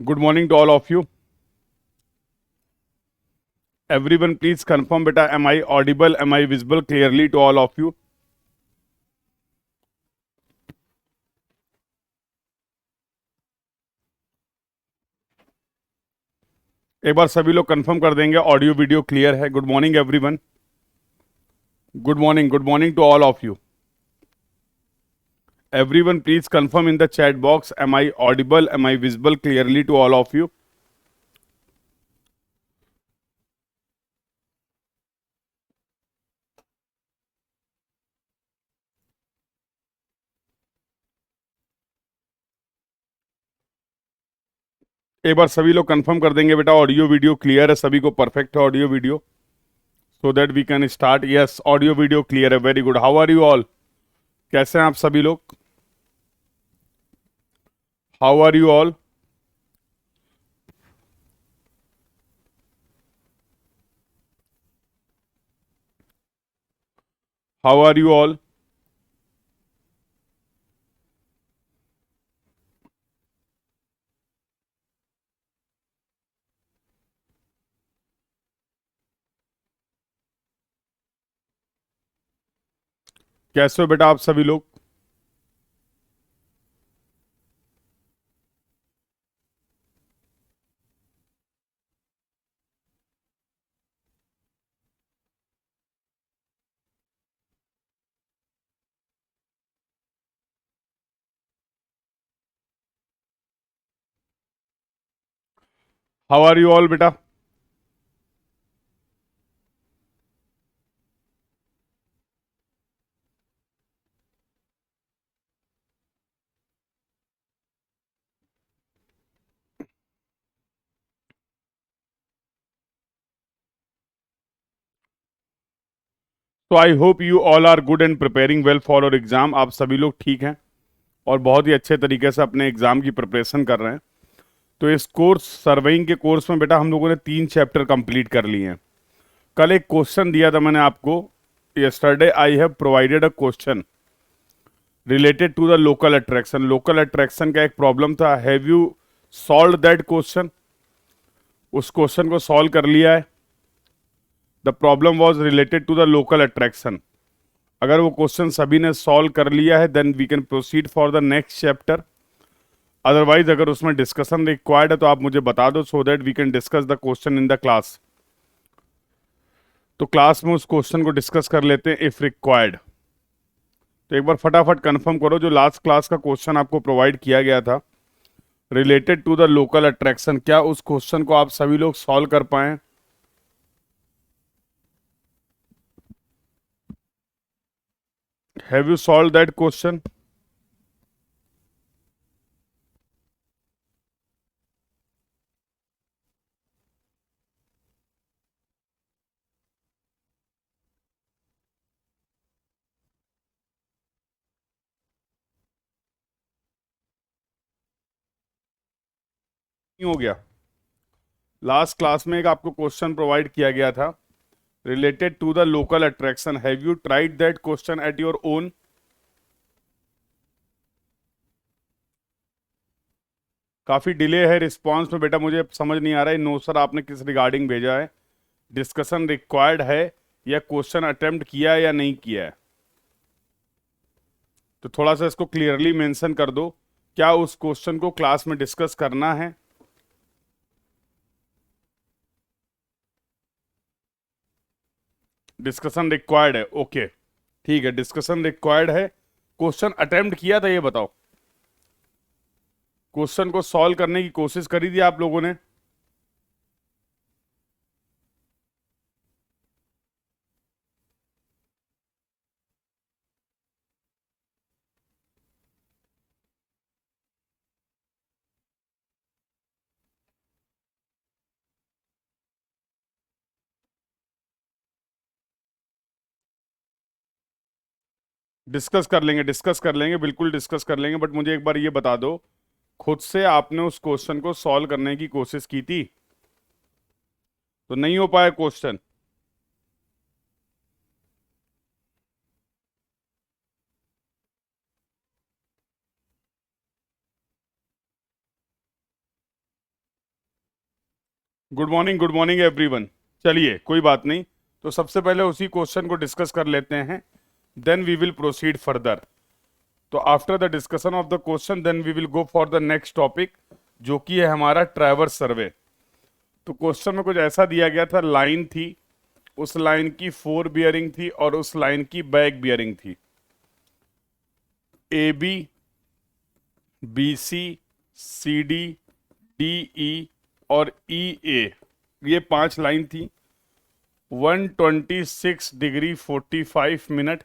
Good morning to all of you. Everyone, please confirm, beta, am I audible? Am I visible clearly to all of you? एक बार सभी लोग confirm कर देंगे audio video clear है. Good morning everyone. Good morning to all of you. Everyone, please confirm in the chat box, am I audible? Am I visible clearly to all of you? एक बार सभी लोग confirm कर देंगे बेटा audio video clear है, सभी को परफेक्ट है audio video, so that we can start. Yes, audio video clear है. Very good. How are you all? कैसे हैं आप सभी लोग? How are you all? How are you all? कैसे हो बेटा आप सभी लोग? हाउ आर यू ऑल बेटा? तो I hope you all are good and preparing well for our exam. आप सभी लोग ठीक हैं और बहुत ही अच्छे तरीके से अपने एग्जाम की प्रिपरेशन कर रहे हैं. तो इस कोर्स सर्वेइंग के कोर्स में बेटा हम लोगों ने 3 चैप्टर कंप्लीट कर लिए हैं. कल एक क्वेश्चन दिया था मैंने आपको. Yesterday I have provided a question related to the local attraction. Local attraction का एक प्रॉब्लम था. Have you solved that question? उस क्वेश्चन को सॉल्व कर लिया है. The problem was related to the local attraction. अगर वो क्वेश्चन सभी ने सॉल्व कर लिया है then we can proceed for the next chapter. Otherwise अगर उसमें डिस्कशन रिक्वायर्ड है तो आप मुझे बता दो, so that we can discuss the question in the class. तो क्लास में उस क्वेश्चन को डिस्कस कर लेते हैं इफ रिक्वायर्ड. तो एक बार फटाफट कंफर्म करो जो लास्ट क्लास का क्वेश्चन आपको प्रोवाइड किया गया था related to the local attraction, क्या उस क्वेश्चन को आप सभी लोग सॉल्व कर पाए? Have you solved that question? हो गया. लास्ट क्लास में एक आपको क्वेश्चन प्रोवाइड किया गया था related to the local attraction. Have you tried that question at your own? काफी डिले है रिस्पांस में बेटा, मुझे समझ नहीं आ रहा है. नो सर, आपने किस रिगार्डिंग भेजा है? डिस्कशन रिक्वायर्ड है या क्वेश्चन अटेम्प्ट किया है या नहीं किया है? तो थोड़ा सा इसको क्लियरली मेंशन कर दो. क्या उस क्वेश्चन को क्लास में डिस्कस करना है? डिस्कशन रिक्वायर्ड है. ओके, ठीक है, डिस्कशन रिक्वायर्ड है. क्वेश्चन अटेम्प्ट किया था ये बताओ. क्वेश्चन को सॉल्व करने की कोशिश करी थी आप लोगों ने? डिस्कस कर लेंगे, बिल्कुल डिस्कस कर लेंगे. बट मुझे एक बार ये बता दो, खुद से आपने उस क्वेश्चन को सॉल्व करने की कोशिश की थी? तो नहीं हो पाया क्वेश्चन. Good morning everyone. चलिए कोई बात नहीं, तो सबसे पहले उसी क्वेश्चन को डिस्कस कर लेते हैं, then we will proceed further. तो after the discussion of the question then we will go for the next topic, जो कि है हमारा ट्रैवर्स सर्वे। तो क्वेश्चन में कुछ ऐसा दिया गया था, लाइन थी, उस लाइन की फोर बियरिंग थी और उस लाइन की बैक बियरिंग थी। A B, B C, C D, D E और ई ए, ये 5 लाइन थी। 126 डिग्री 45 मिनट,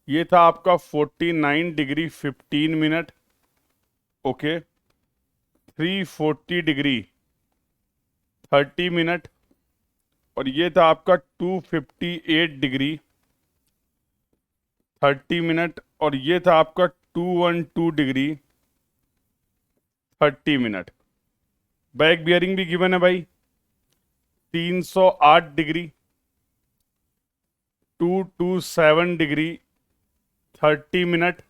ये था आपका 49 degree 15 minute, okay. 340 degree 30 minute, और ये था आपका 258 डिग्री 30 मिनट, और ये था आपका 212 डिग्री 30 मिनट। बैक बियरिंग भी गिवन है भाई, 308 degree, 227 degree 30 minute,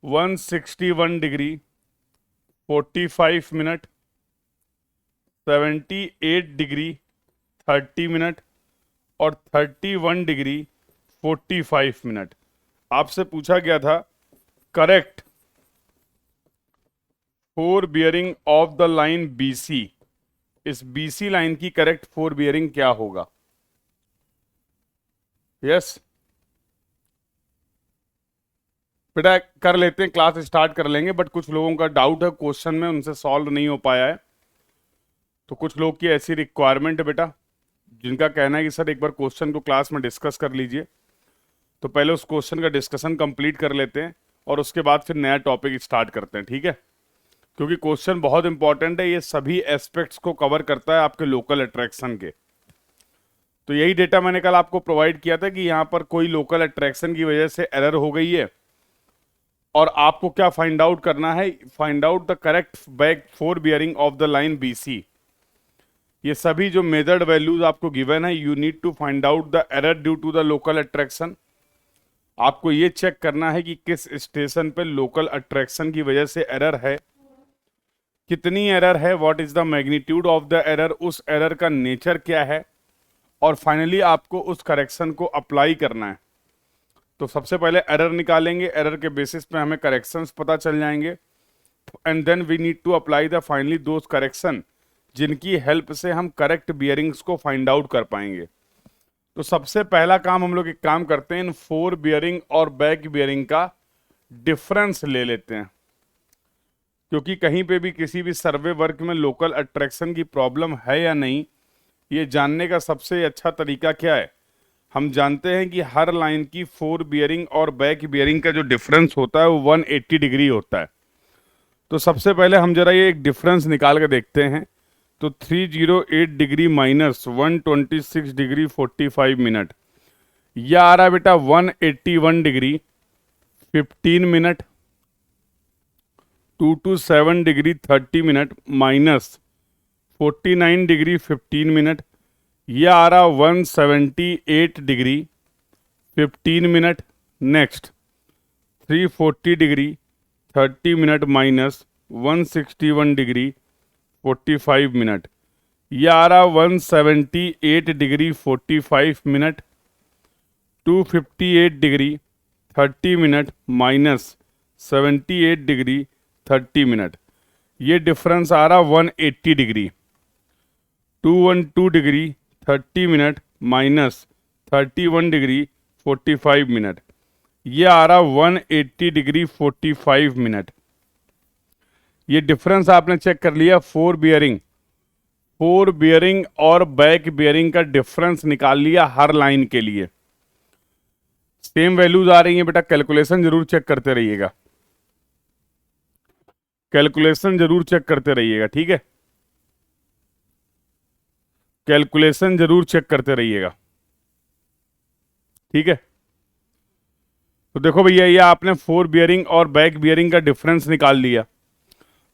161 degree 45 minute, 78 degree 30 minute और 31 डिग्री 45 मिनट। आपसे पूछा गया था correct fore bearing of the line BC। इस BC लाइन की करेक्ट फोर बियरिंग क्या होगा? यस बेटा, कर लेते हैं, क्लास स्टार्ट कर लेंगे, बट कुछ लोगों का डाउट है क्वेश्चन में, उनसे सॉल्व नहीं हो पाया है। तो कुछ लोग की ऐसी रिक्वायरमेंट है बेटा, जिनका कहना है कि सर एक बार क्वेश्चन को क्लास में डिस्कस कर लीजिए। तो पहले उस क्वेश्चन का डिस्कशन कंप्लीट कर लेते हैं और उसके बाद फिर नया टॉपिक स्टार्ट करते हैं, ठीक है? क्योंकि क्वेश्चन बहुत इंपॉर्टेंट है, ये सभी एस्पेक्ट्स को कवर करता है आपके लोकल अट्रैक्शन के। तो यही डेटा मैंने कल आपको प्रोवाइड किया था कि यहाँ पर कोई लोकल अट्रैक्शन की वजह से एरर हो गई है, और आपको क्या फाइंड आउट करना है, find out the correct back fore bearing of the line BC। ये सभी जो मेजर्ड वैल्यूज आपको गिवन है, you need to find out the error due to the local attraction. आपको ये चेक करना है कि किस स्टेशन पे लोकल अट्रैक्शन की वजह से एरर है, कितनी एरर है, what is the magnitude of the error, उस एरर का नेचर क्या है, और फाइनली आपको उस करेक्शन को अप्लाई करना है। तो सबसे पहले एरर निकालेंगे, एरर के बेसिस पे हमें करेक्शंस पता चल जाएंगे, and then we need to apply the finally those correction जिनकी हेल्प से हम करेक्ट बियरिंग्स को फाइंड आउट कर पाएंगे। तो सबसे पहला काम हम लोग एक काम करते हैं, इन फोर बियरिंग और बैक बियरिंग का डिफरेंस ले लेते हैं, क्योंकि कहीं पे भी किसी भी सर्वे वर्क में लोकल अट्रैक्शन की प्रॉब्लम है या नहीं, ये जानने का सबसे अच्छा तरीका क्या है। हम जानते हैं कि हर लाइन की फोर बियरिंग और बैक बियरिंग का जो डिफरेंस होता है वो 180 डिग्री होता है। तो सबसे पहले हम जरा ये एक डिफरेंस निकाल के देखते हैं। तो 308 डिग्री माइनस 126 डिग्री 45 मिनट, यह आ रहा है बेटा 181 degree 15 minute, 227 degree 30 minute minus 49 degree 15 minute, यह आ रहा 178 degree 15 minute. Next 340 degree 30 minute minus 161 degree 45 minute, यह आ रहा 178 degree 45 minute, 258 degree 30 minute minus 78 degree 30 minute, ये डिफरेंस आ रहा 180 degree. 212 degree 30 minute minus 31 degree 45 minute, ये आ रहा 180 डिग्री 45 मिनट। ये डिफरेंस आपने चेक कर लिया। फोर बियरिंग और बैक बियरिंग का डिफरेंस निकाल लिया हर लाइन के लिए। सेम वैल्यूज आ रही हैं बेटा, कैलकुलेशन जरूर चेक करते रहिएगा, कैलकुलेशन जरूर चेक करते रहिएगा, ठीक है? कैलकुलेशन जरूर चेक करते रहिएगा, ठीक है? तो देखो भैया, ये आपने फोर बियरिंग और बैक बियरिंग का डिफरेंस निकाल लिया।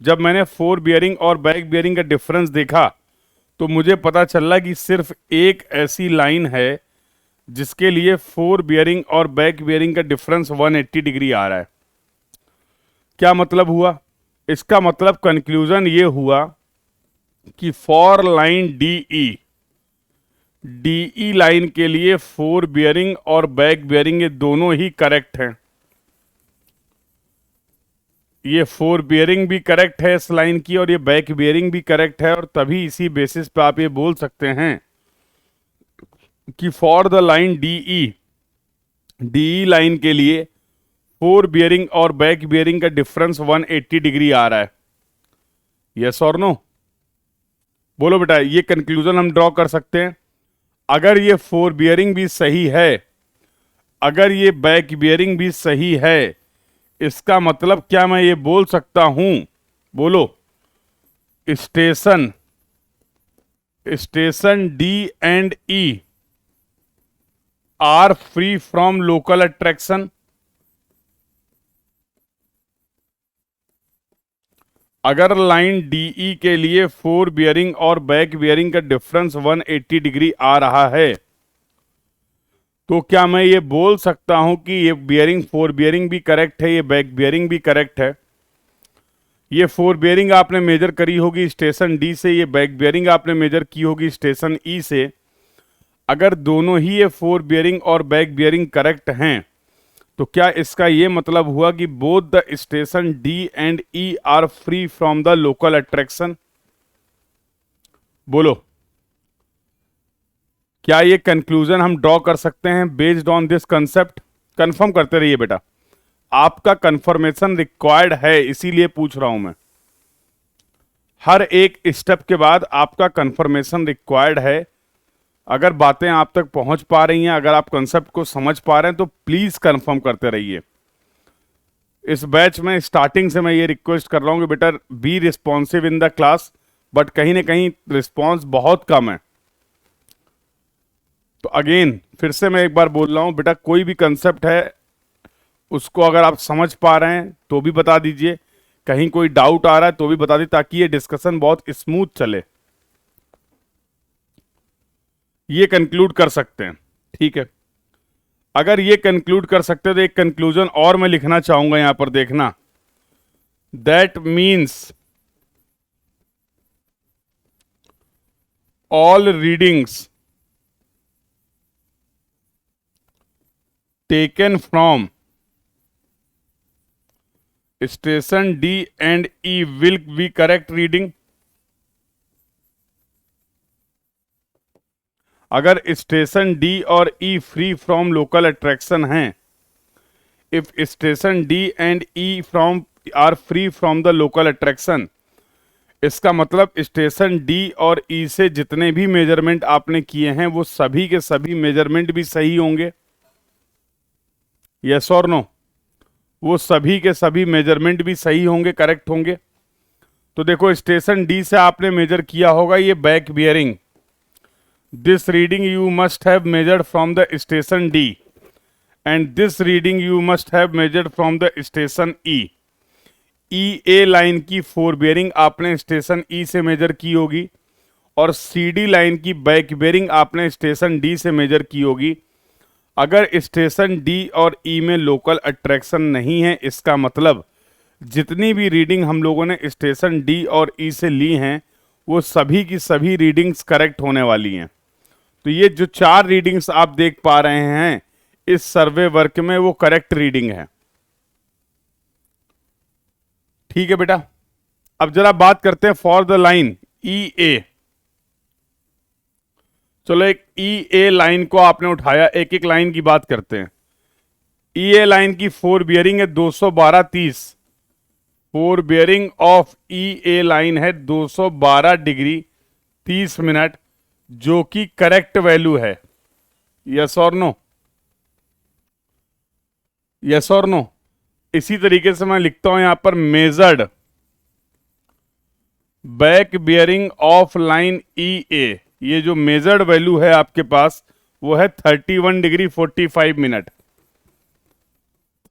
जब मैंने फोर बियरिंग और बैक बियरिंग का डिफरेंस देखा तो मुझे पता चला कि सिर्फ एक ऐसी लाइन है जिसके लिए फोर बियरिंग और बैक बियरिंग का डिफरेंस 180 डिग्री आ रहा है। क्या मतलब हुआ इसका? मतलब कंक्लूजन ये हुआ कि फॉर लाइन डीई लाइन के लिए फोर बियरिंग और बैक बियरिंग ये दोनों ही करेक्ट हैं। ये फोर बियरिंग भी करेक्ट है इस लाइन की और ये बैक बियरिंग भी करेक्ट है, और तभी इसी बेसिस पे आप ये बोल सकते हैं कि for the line D E line के लिए फोर बियरिंग और बैक बियरिंग का डिफरेंस 180 डिग्री आ रहा है। यस और नो? बोलो बेटा, ये कंक्लूजन हम ड्रॉ कर सकते हैं। अगर ये फोर बियरिंग भी सही है, अगर ये बैक बियरिंग भी सही है, इसका मतलब क्या मैं ये बोल सकता हूं, बोलो, station D and E R free from local attraction? अगर लाइन डीई के लिए फोर बियरिंग और बैक बियरिंग का डिफरेंस 180 डिग्री आ रहा है, तो क्या मैं ये बोल सकता हूं कि ये बियरिंग फोर बियरिंग भी करेक्ट है, ये बैक बियरिंग भी करेक्ट है? ये फोर बियरिंग आपने मेजर करी होगी स्टेशन डी से, ये बैक बियरिंग आपने मेजर की होगी स्टेशन ई से। अगर दोनों ही ये फोर बियरिंग और बैक बियरिंग करेक्ट हैं, तो क्या इसका ये मतलब हुआ कि both the station D and E R free from the local attraction? बोलो, क्या ये कंक्लूजन हम ड्रॉ कर सकते हैं based on this concept? Confirm करते रहिए बेटा, आपका कंफर्मेशन रिक्वायर्ड है, इसीलिए पूछ रहा हूं मैं। हर एक स्टेप के बाद आपका कंफर्मेशन रिक्वायर्ड है। अगर बातें आप तक पहुंच पा रही हैं, अगर आप कंसेप्ट को समझ पा रहे हैं, तो प्लीज कंफर्म करते रहिए। इस बैच में स्टार्टिंग से मैं ये रिक्वेस्ट कर रहा हूं कि बेटा be responsive in the class, but कहीं ना कहीं रिस्पॉन्स बहुत कम है। तो अगेन फिर से मैं एक बार बोल रहा हूं बेटा, कोई भी कंसेप्ट है उसको अगर आप समझ पा रहे हैं तो भी बता दीजिए, कहीं कोई डाउट आ रहा है तो भी बता दीजिए, ताकि ये डिस्कशन बहुत स्मूथ चले। ये कंक्लूड कर सकते हैं, ठीक है? अगर ये कंक्लूड कर सकते हैं तो एक कंक्लूजन और मैं लिखना चाहूंगा यहां पर, देखना। That means all readings taken from station D and E will be correct reading. अगर स्टेशन डी और E free from local attraction हैं, if station D and E from are free from the local attraction, इसका मतलब station D और ई से जितने भी measurement आपने किए हैं वो सभी के सभी मेजरमेंट भी सही होंगे। यस और नो? वो सभी के सभी मेजरमेंट भी सही होंगे, करेक्ट होंगे। तो देखो, स्टेशन डी से आपने मेजर किया होगा ये back bearing. This reading you must have measured from the station D, and this reading you must have measured from the station E. E A line की फोर बियरिंग आपने station ई से major की होगी, और सी D line की back bearing आपने station D से major की होगी। अगर स्टेशन डी और ई में लोकल अट्रैक्शन नहीं है, इसका मतलब जितनी भी रीडिंग हम लोगों ने स्टेशन डी और ई से ली हैं वो सभी की सभी रीडिंग्स करेक्ट होने वाली हैं। तो ये जो चार रीडिंग्स आप देख पा रहे हैं इस सर्वे वर्क में, वो करेक्ट रीडिंग है। ठीक है बेटा, अब जरा बात करते हैं फॉर द लाइन ई ए। चलो, एक ई ए लाइन को आपने उठाया, एक एक लाइन की बात करते हैं। ई ए लाइन की फोर बियरिंग है 212-30। Fore bearing of E A line है 212 डिग्री 30 मिनट, जो कि करेक्ट वैल्यू है। यस और नो? यस और नो? इसी तरीके से मैं लिखता हूं यहां पर, measured back bearing of line E A. ये जो मेजर्ड वैल्यू है आपके पास वो है 31 डिग्री 45 मिनट।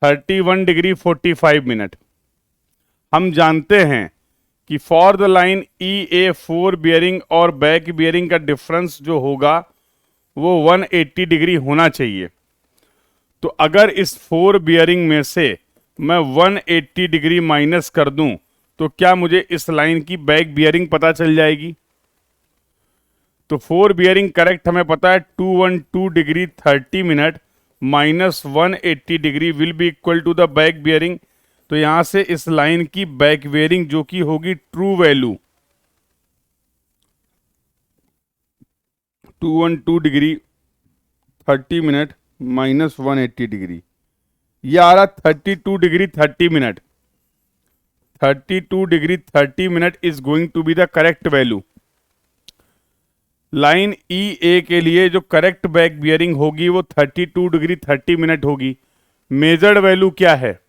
31 degree 45 minute. हम जानते हैं कि for the line E A four bearing और बैक बियरिंग का डिफरेंस जो होगा वो 180 डिग्री होना चाहिए। तो अगर इस फोर बियरिंग में से मैं 180 डिग्री माइनस कर दूं तो क्या मुझे इस लाइन की बैक बियरिंग पता चल जाएगी? तो फोर बियरिंग करेक्ट हमें पता है 212 degree 30 minute minus 180 degree will be equal to the back bearing. तो यहां से इस लाइन की बैक बियरिंग जो कि होगी true value 212 degree 30 minute minus 180 degree, ये आ रहा 32 degree 30 minute. 32 degree 30 minute is going to be the correct value. Line E A के लिए जो करेक्ट बैक बियरिंग होगी वो 32 डिग्री 30 मिनट होगी। मेजर्ड वैल्यू क्या है?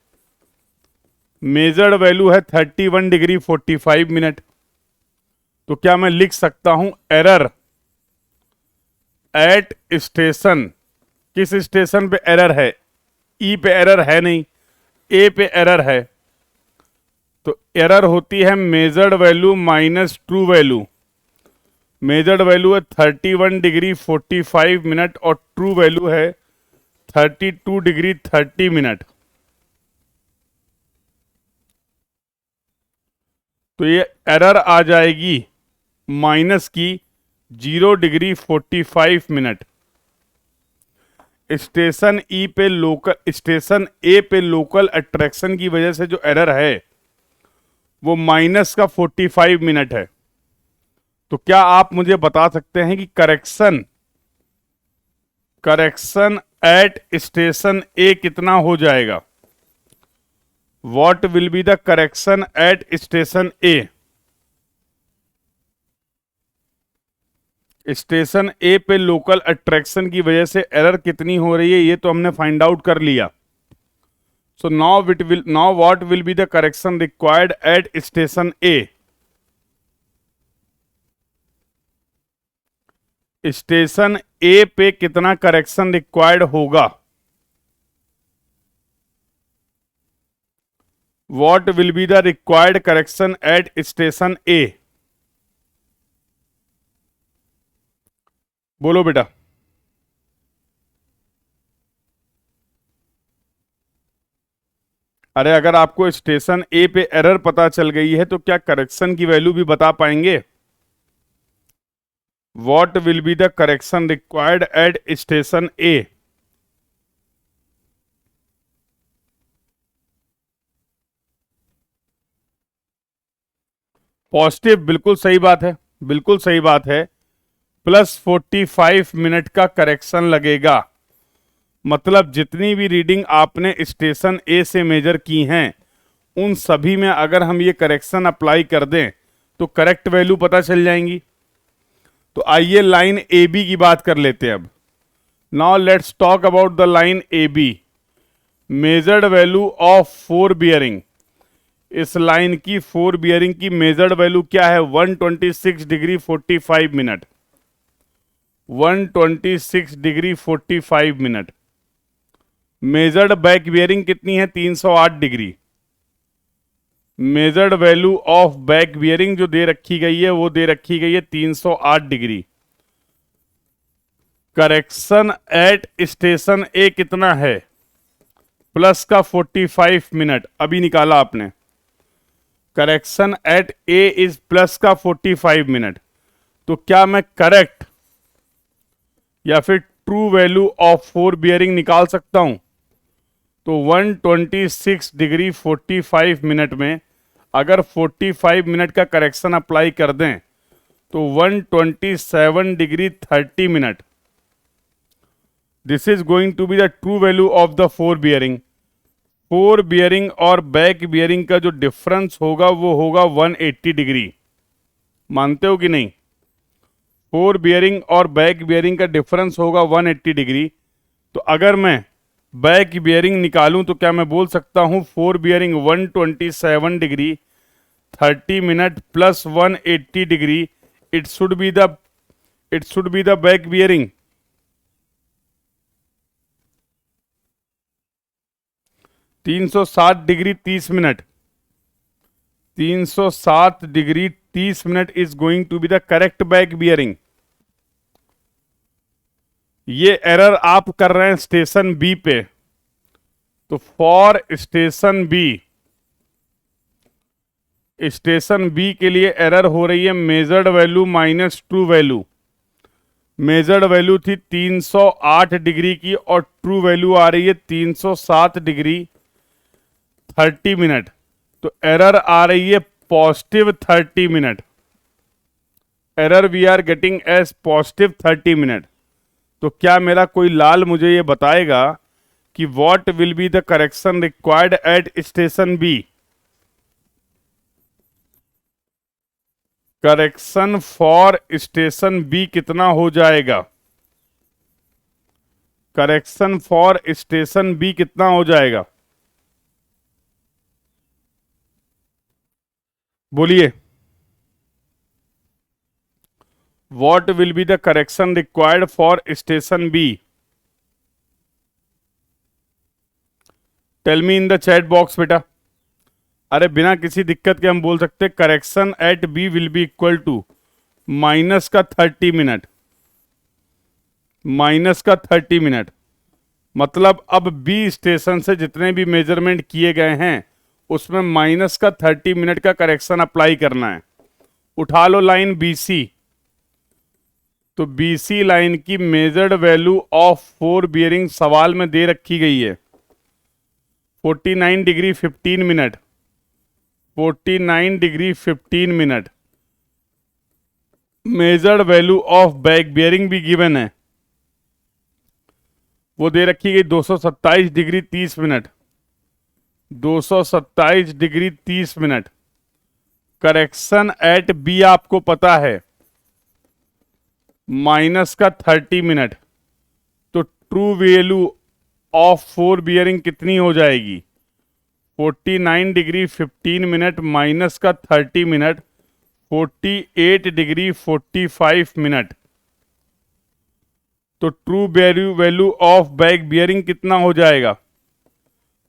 मेजर्ड वैल्यू है 31 डिग्री 45 मिनट। तो क्या मैं लिख सकता हूं एरर एट स्टेशन? किस स्टेशन पे एरर है? ई पे एरर है नहीं, ए पे एरर है। तो एरर होती है measured value minus true value. Measured value है 31 डिग्री 45 मिनट और ट्रू वैल्यू है 32 डिग्री 30 मिनट। तो ये एरर आ जाएगी माइनस की 0 डिग्री 45 मिनट। स्टेशन ई पे लोकल, स्टेशन ए पे लोकल अट्रैक्शन की वजह से जो एरर है वो माइनस का 45 मिनट है। तो क्या आप मुझे बता सकते हैं कि करेक्शन एट स्टेशन ए कितना हो जाएगा? What will be the correction at station A? Station A पे लोकल अट्रैक्शन की वजह से एरर कितनी हो रही है ये तो हमने फाइंड आउट कर लिया। So now what will be the correction required at station A? Station A पे कितना करेक्शन रिक्वायर्ड होगा? What will be the required correction at station A? बोलो बेटा। अरे अगर आपको स्टेशन ए पे एरर पता चल गई है तो क्या करेक्शन की वैल्यू भी बता पाएंगे? What will be the correction required at station A? Positive, बिल्कुल सही बात है, बिल्कुल सही बात है। प्लस 45 मिनट का करेक्शन लगेगा। मतलब जितनी भी रीडिंग आपने स्टेशन ए से मेजर की हैं उन सभी में अगर हम ये करेक्शन अप्लाई कर दें तो करेक्ट वैल्यू पता चल जाएंगी। तो आइए लाइन ए बी की बात कर लेते हैं अब। Now let's talk about the line A B. Measured value of fore bearing. इस लाइन की फोर बियरिंग की मेजर्ड वैल्यू क्या है? 126 degree 45 minute. 126 degree 45 minute. Measured back bearing कितनी है? 308 degree. Measured value of back bearing जो दे रखी गई है वो दे रखी गई है 308 degree. Correction at station A कितना है? प्लस का 45 मिनट अभी निकाला आपने। Correction at A is plus का 45 मिनट। तो क्या मैं करेक्ट या फिर true value of fore bearing निकाल सकता हूं? तो 126 डिग्री 45 मिनट में अगर 45 मिनट का करेक्शन अप्लाई कर दें तो 127 degree 30 minute. This is going to be the true value of the fore bearing. Fore bearing और बैक बियरिंग का जो डिफरेंस होगा वो होगा 180 डिग्री। मानते हो कि नहीं? फोर बियरिंग और बैक बियरिंग का डिफरेंस होगा 180 डिग्री। तो अगर मैं बैक बियरिंग निकालूं तो क्या मैं बोल सकता हूं fore bearing 127 degree 30 minute plus 180 degree it should be the back bearing. 360 degree 30 minute. 360 degree 30 minute is going to be the correct back bearing. ये एरर आप कर रहे हैं स्टेशन बी पे। तो फॉर स्टेशन बी के लिए एरर हो रही है measured value minus true value. Measured value थी 308 डिग्री की और ट्रू वैल्यू आ रही है 307 डिग्री 30 मिनट। तो एरर आ रही है positive 30 minute. Error we are getting as positive 30 minute. तो क्या मेरा कोई लाल मुझे ये बताएगा कि what will be the correction required at station B? Correction for station B कितना हो जाएगा? करेक्शन फॉर स्टेशन बी कितना हो जाएगा? बोलिए। What will be the correction required for station B? Tell me in the chat box बेटा। अरे बिना किसी दिक्कत के हम बोल सकते हैं correction at B will be equal to minus का 30 मिनट। माइनस का 30 मिनट मतलब अब बी स्टेशन से जितने भी मेजरमेंट किए गए हैं उसमें माइनस का 30 मिनट का करेक्शन अप्लाई करना है। उठा लो लाइन बीसी। तो बीसी लाइन की measured value of fore bearing सवाल में दे रखी गई है 49 degree 15 minute. 49 degree 15 minute. Measured value of back bearing भी गिवन है, वो दे रखी गई 227 degree 30 minute. 227 degree 30 minute. Correction at B आपको पता है माइनस का 30 मिनट। तो true value of fore bearing कितनी हो जाएगी? 49 डिग्री 15 मिनट माइनस का 30 मिनट 48 डिग्री 45 मिनट। तो true value value of back bearing कितना हो जाएगा?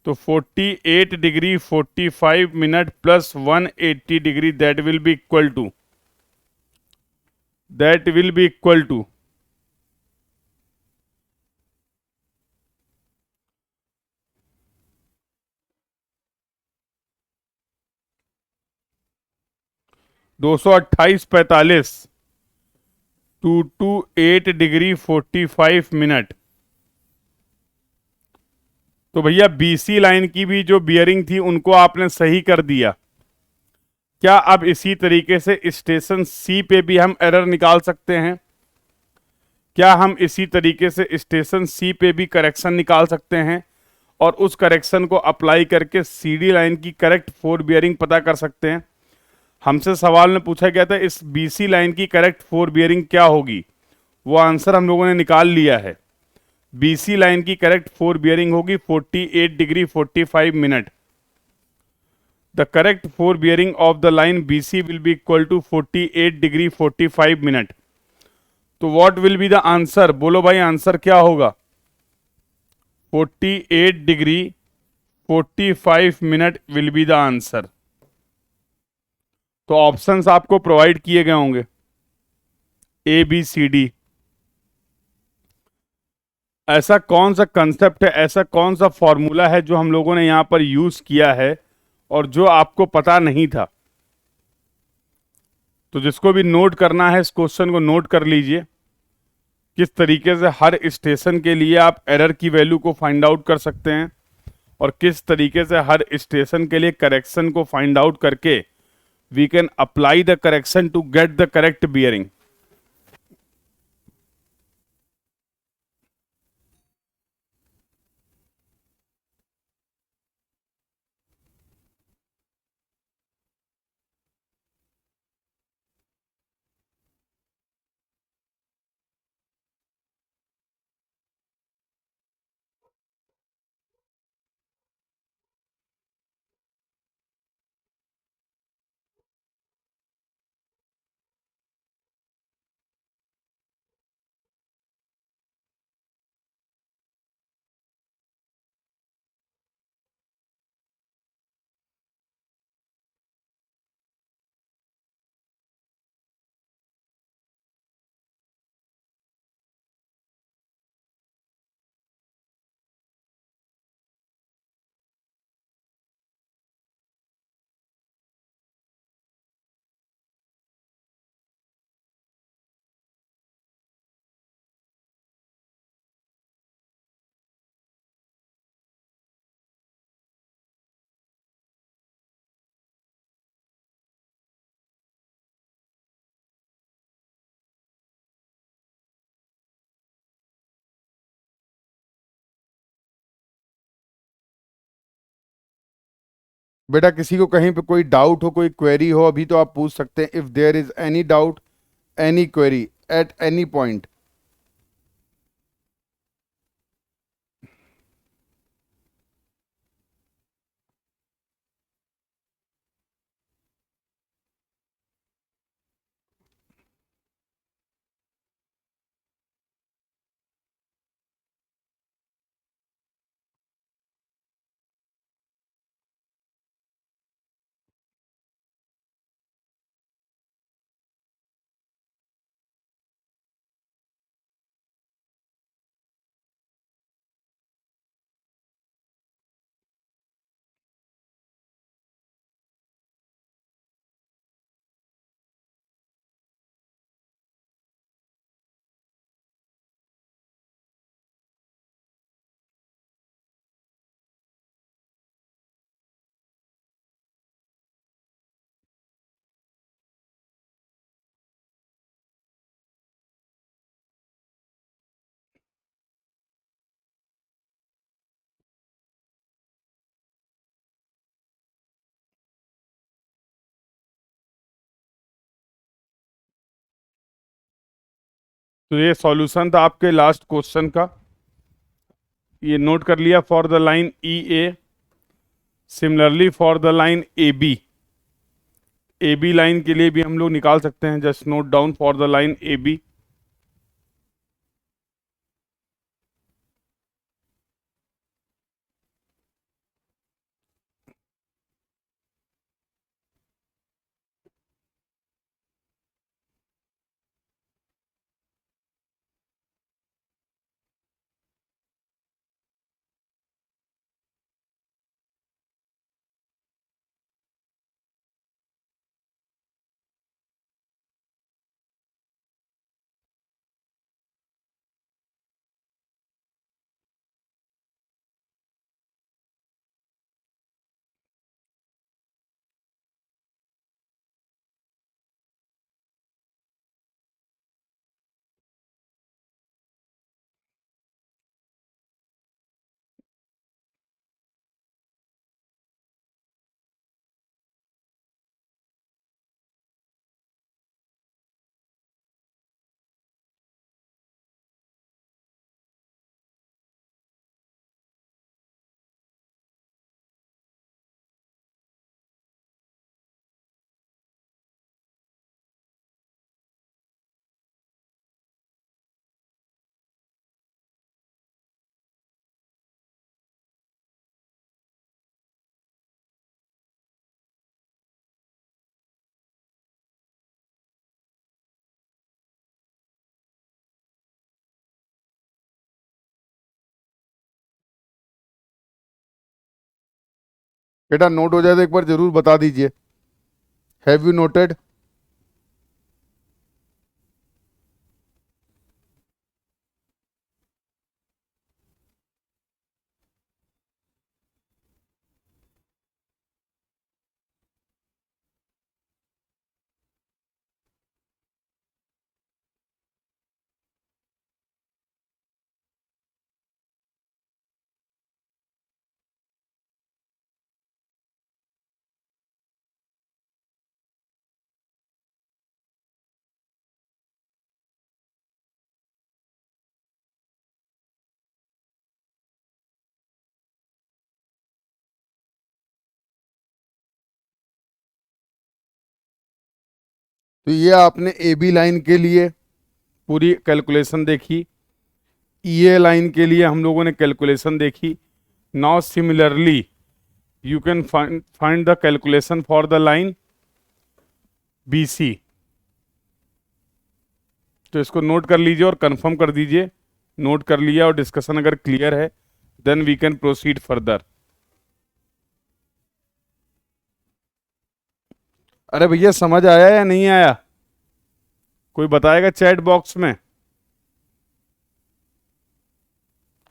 तो 48 degree 45 minute plus 180 degree that will be equal to 228 45 228 degree 45 minute. तो भैया बीसी लाइन की भी जो बियरिंग थी उनको आपने सही कर दिया। क्या अब इसी तरीके से स्टेशन सी पे भी हम एरर निकाल सकते हैं? क्या हम इसी तरीके से स्टेशन सी पे भी करेक्शन निकाल सकते हैं और उस करेक्शन को अप्लाई करके सीडी लाइन की करेक्ट फोर बियरिंग पता कर सकते हैं? हमसे सवाल में पूछा गया था इस बीसी लाइन की करेक्ट फोर बियरिंग क्या होगी, वो आंसर हम लोगों ने निकाल लिया है। बीसी लाइन की करेक्ट फोर बियरिंग होगी 48 degree 45 minute. The correct fore bearing of the line BC will be equal to 48 degree 45 minute. तो what will be the answer? बोलो भाई आंसर क्या होगा? 48 degree 45 minute will be the answer. तो options आपको provide किए गए होंगे ए बी सी डी। ऐसा कौन सा कंसेप्ट है, ऐसा कौन सा फॉर्मूला है जो हम लोगों ने यहां पर यूज किया है और जो आपको पता नहीं था? तो जिसको भी नोट करना है इस क्वेश्चन को नोट कर लीजिए। किस तरीके से हर स्टेशन के लिए आप एरर की वैल्यू को फाइंड आउट कर सकते हैं और किस तरीके से हर स्टेशन के लिए करेक्शन को फाइंड आउट करके we can apply the correction to get the correct bearing. बेटा किसी को कहीं पे कोई डाउट हो, कोई क्वेरी हो, अभी तो आप पूछ सकते हैं। If there is any doubt, any query at any point. तो ये सॉल्यूशन था आपके लास्ट क्वेश्चन का, ये नोट कर लिया for the line E A. Similarly for the line A B line के लिए भी हम लोग निकाल सकते हैं। Just note down for the line A B. बेटा नोट हो जाए तो एक बार जरूर बता दीजिए। Have you noted? तो ये आपने ए बी लाइन के लिए पूरी कैलकुलेशन देखी। ईए लाइन के लिए हम लोगों ने कैलकुलेशन देखी। Now similarly you can find the calculation for the line B C. तो इसको नोट कर लीजिए और कंफर्म कर दीजिए। नोट कर लिया और डिस्कशन अगर क्लियर है then we can proceed further. अरे भैया समझ आया या नहीं आया? कोई बताएगा चैट बॉक्स में?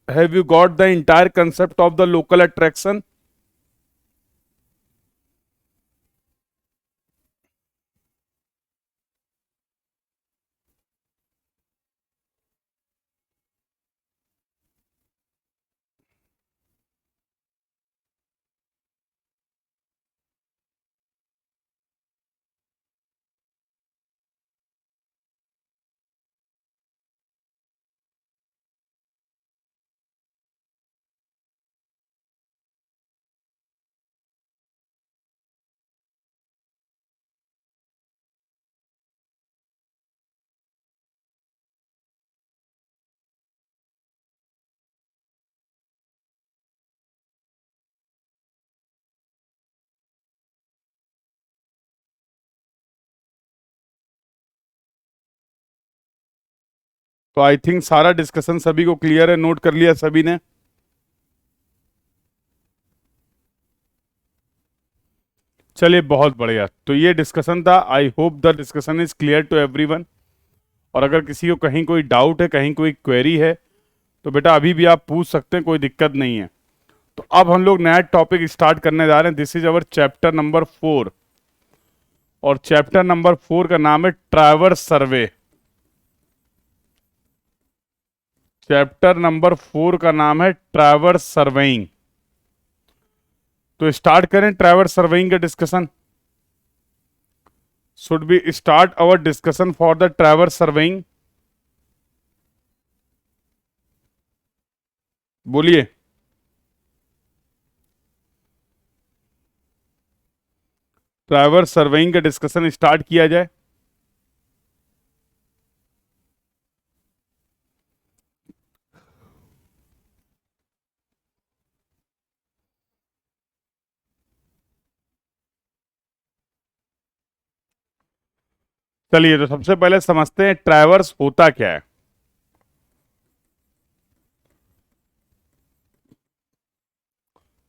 Have you got the entire concept of the local attraction? तो आई थिंक सारा डिस्कशन सभी को क्लियर है, नोट कर लिया सभी ने। चलिए बहुत बढ़िया, तो ये डिस्कशन था। I hope the discussion is clear to everyone. और अगर किसी को कहीं कोई डाउट है, कहीं कोई क्वेरी है, तो बेटा अभी भी आप पूछ सकते हैं, कोई दिक्कत नहीं है। तो अब हम लोग नया टॉपिक स्टार्ट करने जा रहे हैं। This is our chapter number 4, और चैप्टर नंबर 4 का नाम है ट्रैवर्स सर्वे। चैप्टर नंबर 4 का नाम है ट्रैवर्स सर्वेइंग। तो स्टार्ट करें ट्रैवर्स सर्वेइंग का discussion. Should be start our discussion for the traverse surveying? बोलिए। ट्रैवर्स सर्वेइंग का डिस्कशन स्टार्ट किया जाए। चलिए, तो सबसे पहले समझते हैं ट्रैवर्स होता क्या है।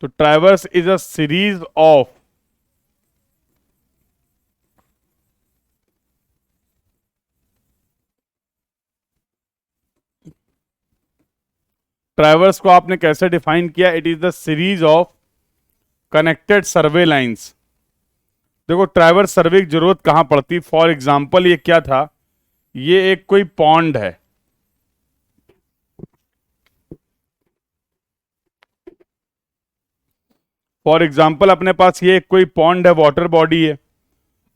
तो traverse is a series of traverse को आपने कैसे डिफाइन किया? It is the series of connected survey lines. देखो ट्रैवर्स सर्वे की जरूरत कहां पड़ती? फॉर एग्जाम्पल ये क्या था, ये एक कोई पॉन्ड है। फॉर एग्जाम्पल अपने पास ये एक कोई पॉन्ड है, वाटर बॉडी है।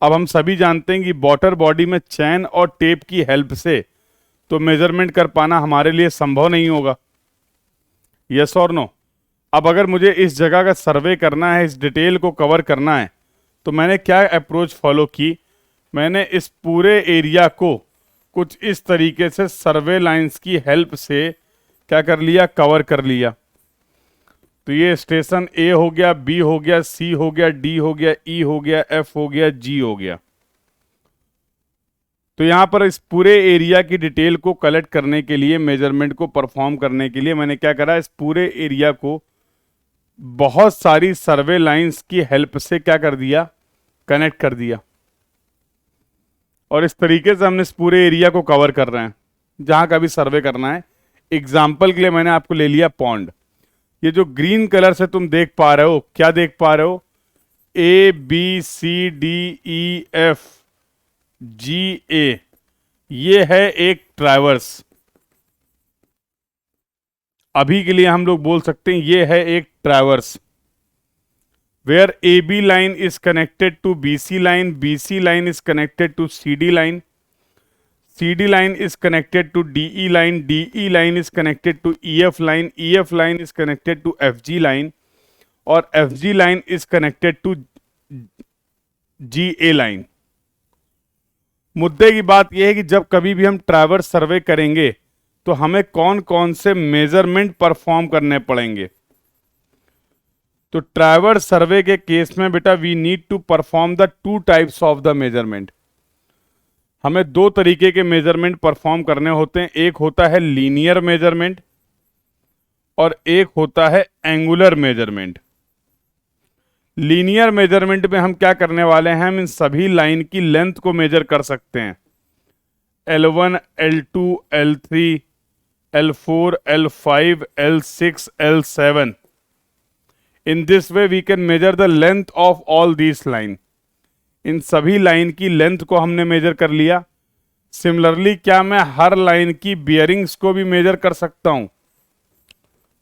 अब हम सभी जानते हैं कि वाटर बॉडी में चैन और टेप की हेल्प से तो मेजरमेंट कर पाना हमारे लिए संभव नहीं होगा। यस और नो? अब अगर मुझे इस जगह का सर्वे करना है, इस डिटेल को कवर करना है, तो मैंने क्या अप्रोच फॉलो की? मैंने इस पूरे एरिया को कुछ इस तरीके से सर्वे लाइंस की हेल्प से क्या कर लिया? कवर कर लिया। तो ये स्टेशन ए हो गया, बी हो गया, सी हो गया, डी हो गया, ई हो गया, एफ हो गया, जी हो गया। तो यहां पर इस पूरे एरिया की डिटेल को कलेक्ट करने के लिए, मेजरमेंट को परफॉर्म करने के लिए मैंने क्या करा? इस पूरे एरिया को बहुत सारी सर्वे लाइंस की हेल्प से क्या कर दिया? कनेक्ट कर दिया। और इस तरीके से हमने इस पूरे एरिया को कवर कर रहे हैं जहां का भी सर्वे करना है। एग्जाम्पल के लिए मैंने आपको ले लिया पॉन्ड। ये जो ग्रीन कलर से तुम देख पा रहे हो, क्या देख पा रहे हो? A B C D E F G A, ये है एक ट्रैवर्स। अभी के लिए हम लोग बोल सकते हैं ये है एक traverse, where A B line is connected to B C line, B C line is connected to C D line, C D line is connected to D E line, D E line is connected to E F line, E F line is connected to F G line, और F G line is connected to G A line. मुद्दे की बात यह है कि जब कभी भी हम ट्रैवर्स सर्वे करेंगे तो हमें कौन कौन से मेजरमेंट परफॉर्म करने पड़ेंगे? तो ट्रैवर्स सर्वे के केस में बेटा we need to perform the two types of the measurement. हमें दो तरीके के मेजरमेंट परफॉर्म करने होते हैं। एक होता है लीनियर मेजरमेंट और एक होता है एंगुलर मेजरमेंट। लीनियर मेजरमेंट में हम क्या करने वाले हैं? हम इन सभी लाइन की लेंथ को मेजर कर सकते हैं। L1, L2, L3, L4, L5, L6, L7. In this way we can measure the length of all these line. इन सभी लाइन की लेंथ को हमने मेजर कर लिया। सिमिलरली क्या मैं हर लाइन की बियरिंग्स को भी मेजर कर सकता हूं?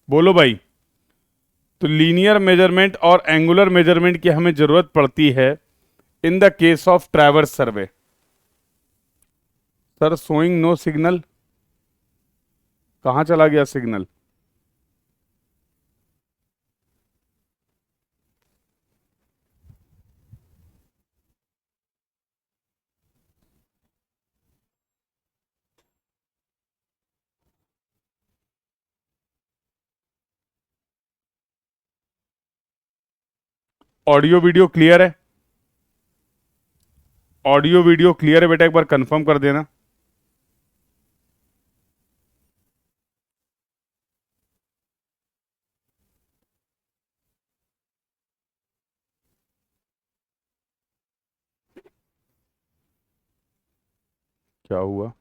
बोलो भाई। तो लीनियर मेजरमेंट और एंगुलर मेजरमेंट की हमें जरूरत पड़ती है in the case of traverse survey. Sir showing no signal, कहां चला गया सिग्नल? ऑडियो वीडियो क्लियर है? ऑडियो वीडियो क्लियर है बेटा? एक बार कंफर्म कर देना। क्या हुआ?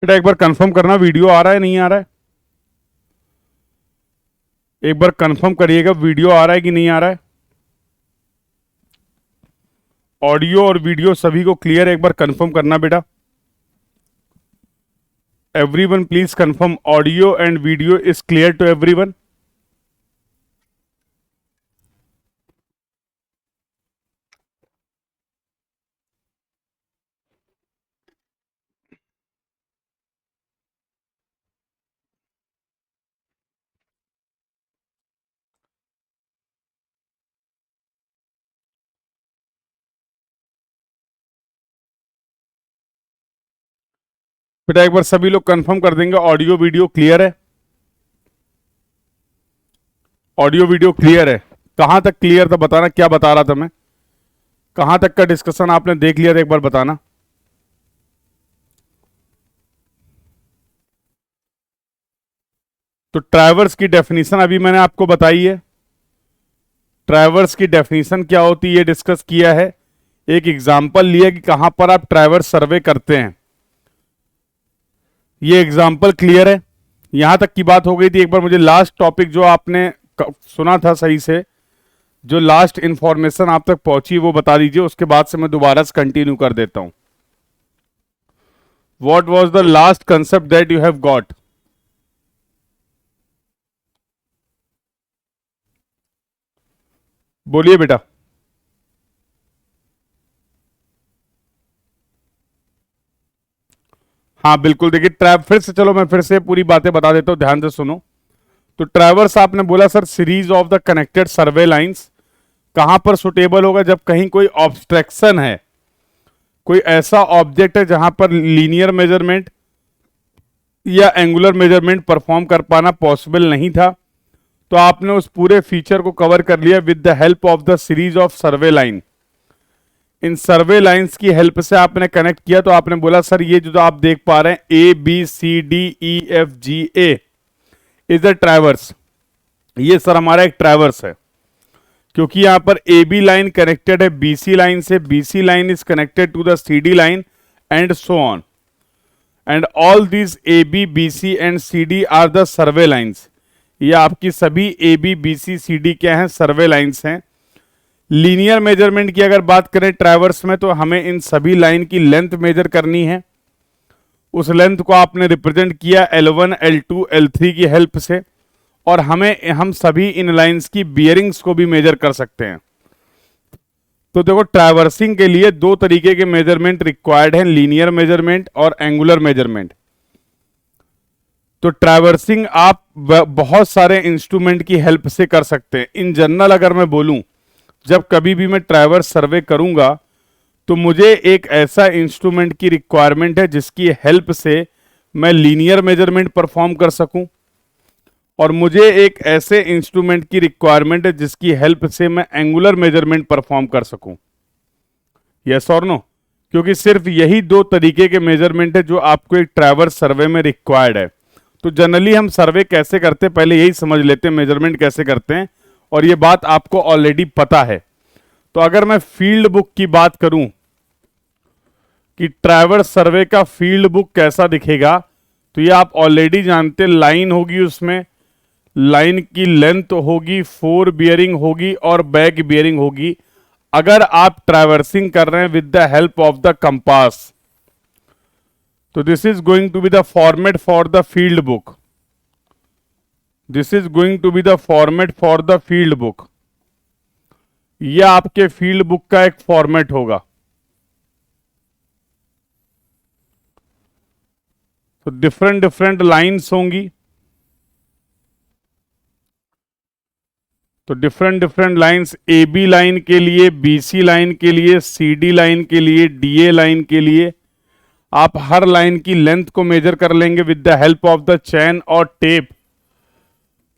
बेटा एक बार कंफर्म करना वीडियो आ रहा है नहीं आ रहा है, एक बार कंफर्म करिएगा वीडियो आ रहा है कि नहीं आ रहा है। ऑडियो और वीडियो सभी को क्लियर है, एक बार कंफर्म करना बेटा। Everyone please confirm audio and video is clear to everyone. बेटा एक बार सभी लोग कंफर्म कर देंगे ऑडियो वीडियो क्लियर है, ऑडियो वीडियो क्लियर है। कहां तक क्लियर था बताना, क्या बता रहा था मैं, कहां तक का डिस्कशन आपने देख लिया था एक बार बताना। तो ट्रैवर्स की डेफिनेशन अभी मैंने आपको बताई है। ट्रैवर्स की डेफिनेशन क्या होती है ये डिस्कस किया है, एक एग्जांपल लिया कि कहां पर आप ट्रैवर्स सर्वे करते हैं, ये एग्जांपल क्लियर है। यहां तक की बात हो गई थी। एक बार मुझे लास्ट टॉपिक जो आपने सुना था सही से, जो लास्ट इंफॉर्मेशन आप तक पहुंची वो बता दीजिए, उसके बाद से मैं दोबारा से कंटिन्यू कर देता हूं। What was the last concept that you have got? बोलिए बेटा। हाँ बिल्कुल, देखिए ट्रैव फिर से, चलो मैं फिर से पूरी बातें बता देता हूं, ध्यान से सुनो। तो ट्रैवर्स आपने बोला sir series of the connected survey lines, कहां पर सुटेबल होगा? जब कहीं कोई ऑब्स्ट्रक्शन है, कोई ऐसा ऑब्जेक्ट है जहां पर लीनियर मेजरमेंट या एंगुलर मेजरमेंट परफॉर्म कर पाना पॉसिबल नहीं था, तो आपने उस पूरे फीचर को कवर कर लिया with the help of the series of survey line. In survey lines की हेल्प से आपने कनेक्ट किया, तो आपने बोला सर ये जो आप देख पा रहे हैं A B C D E F G A is the traverse, ये सर हमारा एक ट्रैवर्स है, क्योंकि यहां पर ए बी लाइन कनेक्टेड है बीसी लाइन से, B C line is connected to the C D line and so on, and all these A B B C and C D are the survey lines. ये आपकी सभी A B B C C D क्या हैं? सर्वे lines हैं। Linear measurement की अगर बात करें ट्रैवर्स में, तो हमें इन सभी लाइन की लेंथ मेजर करनी है। उस लेंथ को आपने रिप्रेजेंट किया L1, L2, L3 की हेल्प से, और हम सभी इन लाइंस की बियरिंग्स को भी मेजर कर सकते हैं। तो देखो ट्रैवर्सिंग के लिए दो तरीके के मेजरमेंट रिक्वायर्ड हैं, लीनियर मेजरमेंट और एंगुलर मेजरमेंट। तो ट्रैवर्सिंग आप बहुत सारे इंस्ट्रूमेंट की हेल्प से कर सकते हैं। इन जनरल अगर मैं बोलूं, जब कभी भी मैं ट्रैवर्स सर्वे करूंगा तो मुझे एक ऐसा इंस्ट्रूमेंट की रिक्वायरमेंट है जिसकी हेल्प से मैं लीनियर मेजरमेंट परफॉर्म कर सकूं, और मुझे एक ऐसे इंस्ट्रूमेंट की रिक्वायरमेंट है जिसकी हेल्प से मैं एंगुलर मेजरमेंट परफॉर्म कर सकूं। यस और नो? क्योंकि सिर्फ यही दो तरीके के मेजरमेंट है जो आपको एक ट्रैवर्स सर्वे में रिक्वायर्ड है। तो जनरली हम सर्वे कैसे करते हैं पहले यही समझ लेते हैं, मेजरमेंट कैसे करते हैं, और ये बात आपको ऑलरेडी पता है। तो अगर मैं फील्ड बुक की बात करूं कि ट्रैवर्स सर्वे का फील्ड बुक कैसा दिखेगा, तो ये आप ऑलरेडी जानते हैं। लाइन होगी, उसमें लाइन की लेंथ होगी, फोर बियरिंग होगी और बैक बियरिंग होगी। अगर आप ट्रैवर्सिंग कर रहे हैं with the help of the compass, तो this is going to be the format for the field book. This is going to be the format for the field book. यह आपके field book का एक format होगा। तो different different lines होंगी, तो different different lines, A B line के लिए, बी सी लाइन के लिए, सी डी लाइन के लिए, डी ए लाइन के लिए, आप हर लाइन की लेंथ को मेजर कर लेंगे with the help of the chain और टेप।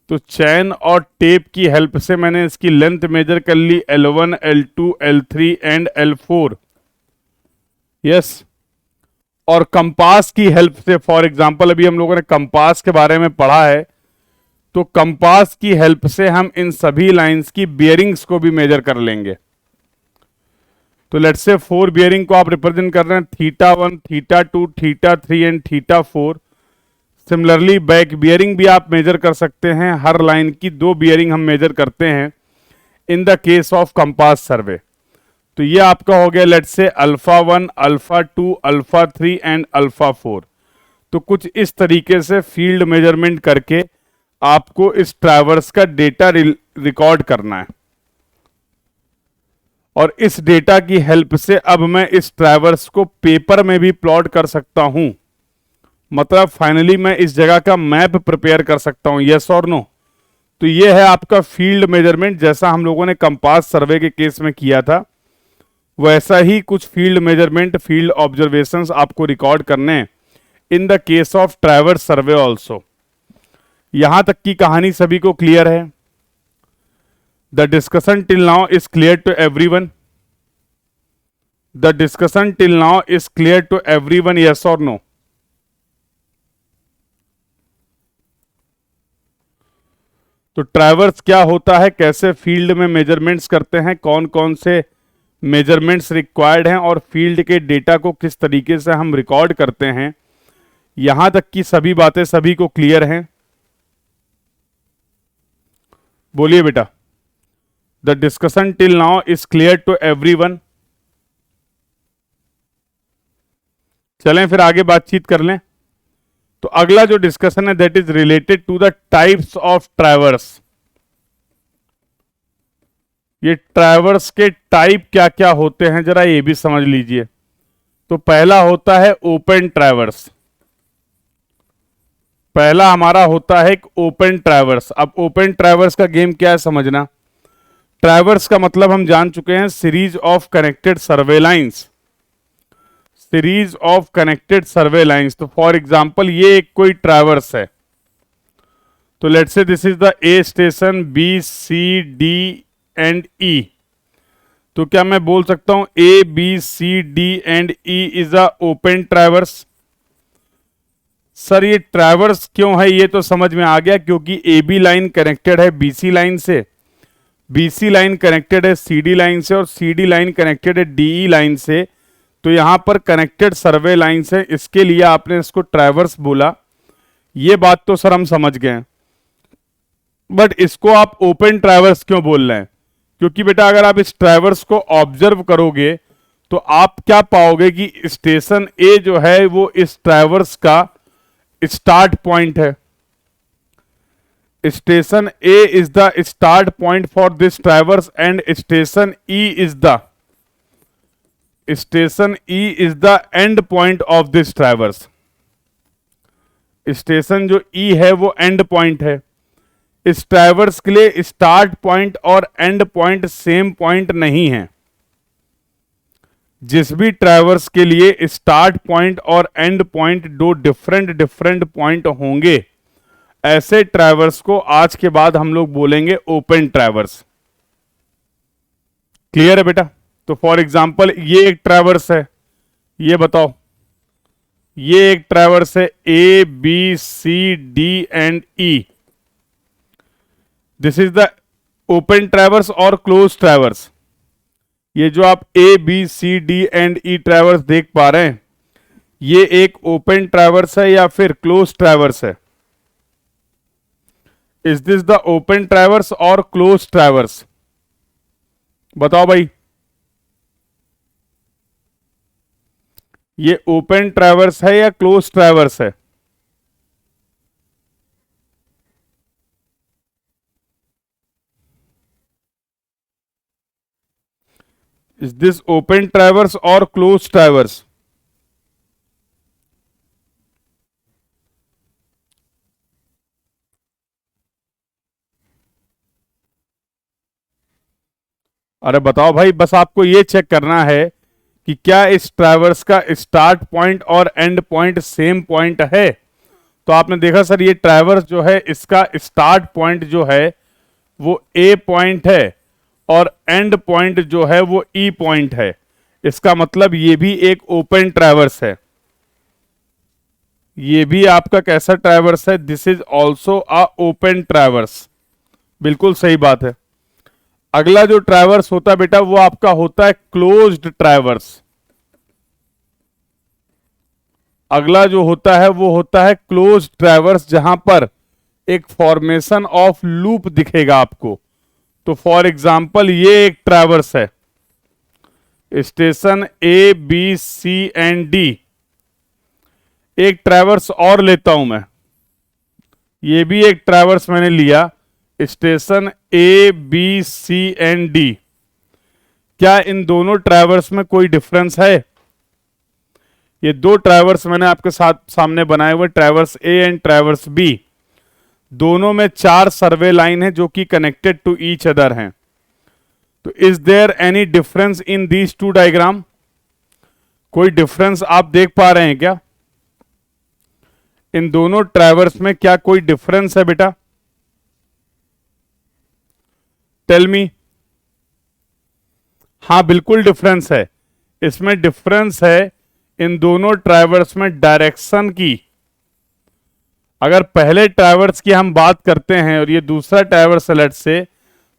तो चैन और टेप की हेल्प से मैंने इसकी लेंथ मेजर कर ली, L1, L2, L3 and L4। Yes, और कंपास की हेल्प से, फॉर एग्जांपल अभी हम लोगों ने कंपास के बारे में पढ़ा है, तो कंपास की हेल्प से हम इन सभी लाइंस की बियरिंग्स को भी मेजर कर लेंगे। तो लेट्स से 4 बियरिंग को आप रिप्रेजेंट कर रहे हैं theta 1, theta 2, theta 3 and theta 4। Similarly back bearing भी आप मेजर कर सकते हैं, हर लाइन की 2 बियरिंग हम मेजर करते हैं in the case of compass सर्वे। तो ये आपका हो गया let's say alpha 1, alpha 2, alpha 3 and alpha 4। तो कुछ इस तरीके से फील्ड मेजरमेंट करके आपको इस ट्रैवर्स का डेटा रिकॉर्ड करना है, और इस डेटा की हेल्प से अब मैं इस ट्रैवर्स को पेपर में भी प्लॉट कर सकता हूं। मतलब फाइनली मैं इस जगह का मैप प्रिपेयर कर सकता हूं, यस और नो। तो ये है आपका फील्ड मेजरमेंट, जैसा हम लोगों ने कंपास सर्वे के केस में किया था वैसा ही कुछ फील्ड मेजरमेंट, फील्ड ऑब्जर्वेशंस आपको रिकॉर्ड करने हैं in the case of traverse survey also. यहां तक की कहानी सभी को क्लियर है? The discussion till now is clear to everyone? The discussion till now is clear to everyone, yes और नो? तो ट्रैवर्स क्या होता है, कैसे फील्ड में मेजरमेंट्स करते हैं, कौन कौन से मेजरमेंट्स रिक्वायर्ड हैं, और फील्ड के डेटा को किस तरीके से हम रिकॉर्ड करते हैं, यहां तक की सभी बातें सभी को क्लियर हैं? बोलिए बेटा। The discussion till now is clear to everyone? चलें फिर आगे बातचीत कर लें। तो अगला जो डिस्कशन है that is related to the types of traverse. ये ट्रैवर्स के टाइप क्या क्या होते हैं जरा ये भी समझ लीजिए। तो पहला होता है ओपन ट्रैवर्स। पहला हमारा होता है एक ओपन ट्रैवर्स। अब ओपन ट्रैवर्स का गेम क्या है समझना। ट्रैवर्स का मतलब हम जान चुके हैं, series of connected survey lines. Series of connected survey lines. तो फॉर एग्जांपल ये एक कोई ट्रैवर्स है, तो let's say this is the A station, B C D and E. तो क्या मैं बोल सकता हूं A B C D and E is a open traverse? Sir ये ट्रैवर्स क्यों है ये तो समझ में आ गया, क्योंकि ए बी लाइन कनेक्टेड है बीसी लाइन से, बीसी लाइन कनेक्टेड है सीडी लाइन से, और सीडी लाइन कनेक्टेड है डीई लाइन से। तो यहां पर कनेक्टेड सर्वे लाइंस है, इसके लिए आपने इसको ट्रैवर्स बोला। ये बात तो सर हम समझ गए, बट इसको आप ओपन ट्रैवर्स क्यों बोल रहे हैं? क्योंकि बेटा अगर आप इस ट्रैवर्स को ऑब्जर्व करोगे तो आप क्या पाओगे कि स्टेशन ए जो है वो इस ट्रैवर्स का स्टार्ट पॉइंट है। Station A is the start point for this traverse and station E is the end point of this traverse. Station जो ई है वो एंड पॉइंट है। इस ट्रैवर्स के लिए स्टार्ट पॉइंट और एंड पॉइंट सेम पॉइंट नहीं है। जिस भी ट्रैवर्स के लिए स्टार्ट पॉइंट और एंड पॉइंट दो डिफरेंट पॉइंट होंगे, ऐसे ट्रैवर्स को आज के बाद हम लोग बोलेंगे ओपन ट्रैवर्स। क्लियर है बेटा? तो फॉर एग्जांपल ये एक ट्रैवर्स है, ये बताओ, ये एक ट्रैवर्स है A B C D and E. This is the open traverse और क्लोज ट्रैवर्स। ये जो आप A B C D and E traverse देख पा रहे हैं, ये एक ओपन ट्रैवर्स है या फिर क्लोज ट्रैवर्स है? Is this the open traverse और क्लोज ट्रैवर्स? बताओ भाई। ये ओपन ट्रैवर्स है या क्लोज ट्रैवर्स है? इज दिस ओपन ट्रैवर्स और क्लोज ट्रैवर्स? अरे बताओ भाई, बस आपको ये चेक करना है कि क्या इस ट्रैवर्स का स्टार्ट पॉइंट और एंड पॉइंट सेम पॉइंट है। तो आपने देखा सर ये ट्रैवर्स जो है इसका स्टार्ट पॉइंट जो है वो ए पॉइंट है और एंड पॉइंट जो है वो ई पॉइंट है। इसका मतलब ये भी एक ओपन ट्रैवर्स है। ये भी आपका कैसा ट्रैवर्स है? This is also a open traverse. बिल्कुल सही बात है। अगला जो ट्रैवर्स होता है बेटा वो आपका होता है क्लोज्ड ट्रैवर्स। अगला जो होता है वो होता है क्लोज्ड ट्रैवर्स, जहां पर एक फॉर्मेशन ऑफ लूप दिखेगा आपको। तो फॉर एग्जांपल ये एक ट्रैवर्स है, station A B C and D. एक ट्रैवर्स और लेता हूं मैं, ये भी एक ट्रैवर्स मैंने लिया, station A B C and D. क्या इन दोनों ट्रैवर्स में कोई डिफरेंस है? ये दो ट्रैवर्स मैंने आपके साथ सामने बनाए हुए, traverse A and traverse B. दोनों में 4 सर्वे लाइन है जो कि कनेक्टेड टू ईच अदर हैं। तो is there any difference in these two diagram? कोई डिफरेंस आप देख पा रहे हैं क्या? इन दोनों ट्रैवर्स में क्या कोई डिफरेंस है बेटा? Tell me. हाँ बिल्कुल डिफरेंस है। इसमें डिफरेंस है इन दोनों ट्रैवर्स में डायरेक्शन की। अगर पहले ट्रैवर्स की हम बात करते हैं और ये दूसरा ट्रैवर्स है लेट्स से,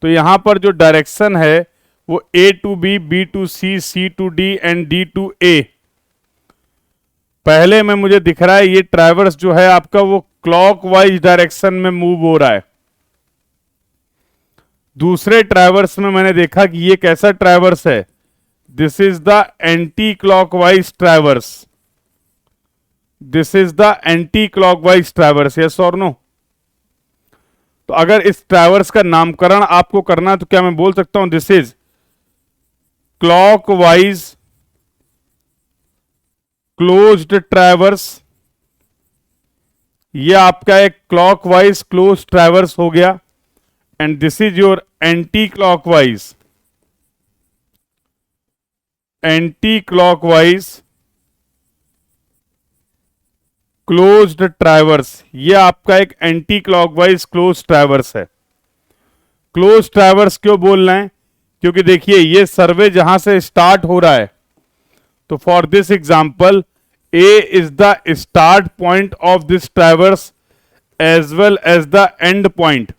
तो यहां पर जो डायरेक्शन है वो A to B, B to C, C to D and D to A. पहले में मुझे दिख रहा है ये ट्रैवर्स जो है आपका वो क्लॉकवाइज डायरेक्शन में मूव हो रहा है। दूसरे ट्रैवर्स में मैंने देखा कि ये कैसा ट्रैवर्स है, this is the anti clockwise traverse. This is the anti clockwise traverse, yes और नो? तो अगर इस ट्रैवर्स का नामकरण आपको करना है तो क्या मैं बोल सकता हूं this is clockwise closed traverse? ये आपका एक क्लॉकवाइज क्लोज ट्रैवर्स हो गया। And this is your anti clockwise closed traverse. ये आपका एक एंटी क्लॉकवाइज क्लोज ट्रैवर्स है। क्लोज ट्रैवर्स क्यों बोल रहे हैं? क्योंकि देखिए ये सर्वे जहां से स्टार्ट हो रहा है, तो for this example A is the start point of this traverse as well as the end point.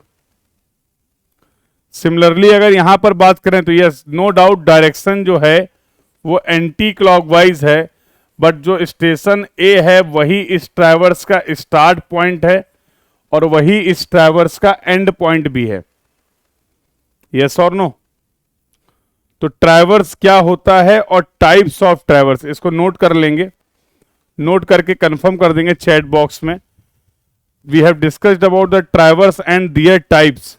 Similarly अगर यहां पर बात करें तो यस नो डाउट डायरेक्शन जो है वो एंटी क्लॉकवाइज है, बट जो स्टेशन ए है वही इस ट्रैवर्स का स्टार्ट पॉइंट है और वही इस ट्रैवर्स का एंड पॉइंट भी है। यस और नो? तो ट्रैवर्स क्या होता है और टाइप्स ऑफ ट्रैवर्स, इसको नोट कर लेंगे, नोट करके कंफर्म कर देंगे चैट बॉक्स में। We have discussed about the traverse and their types.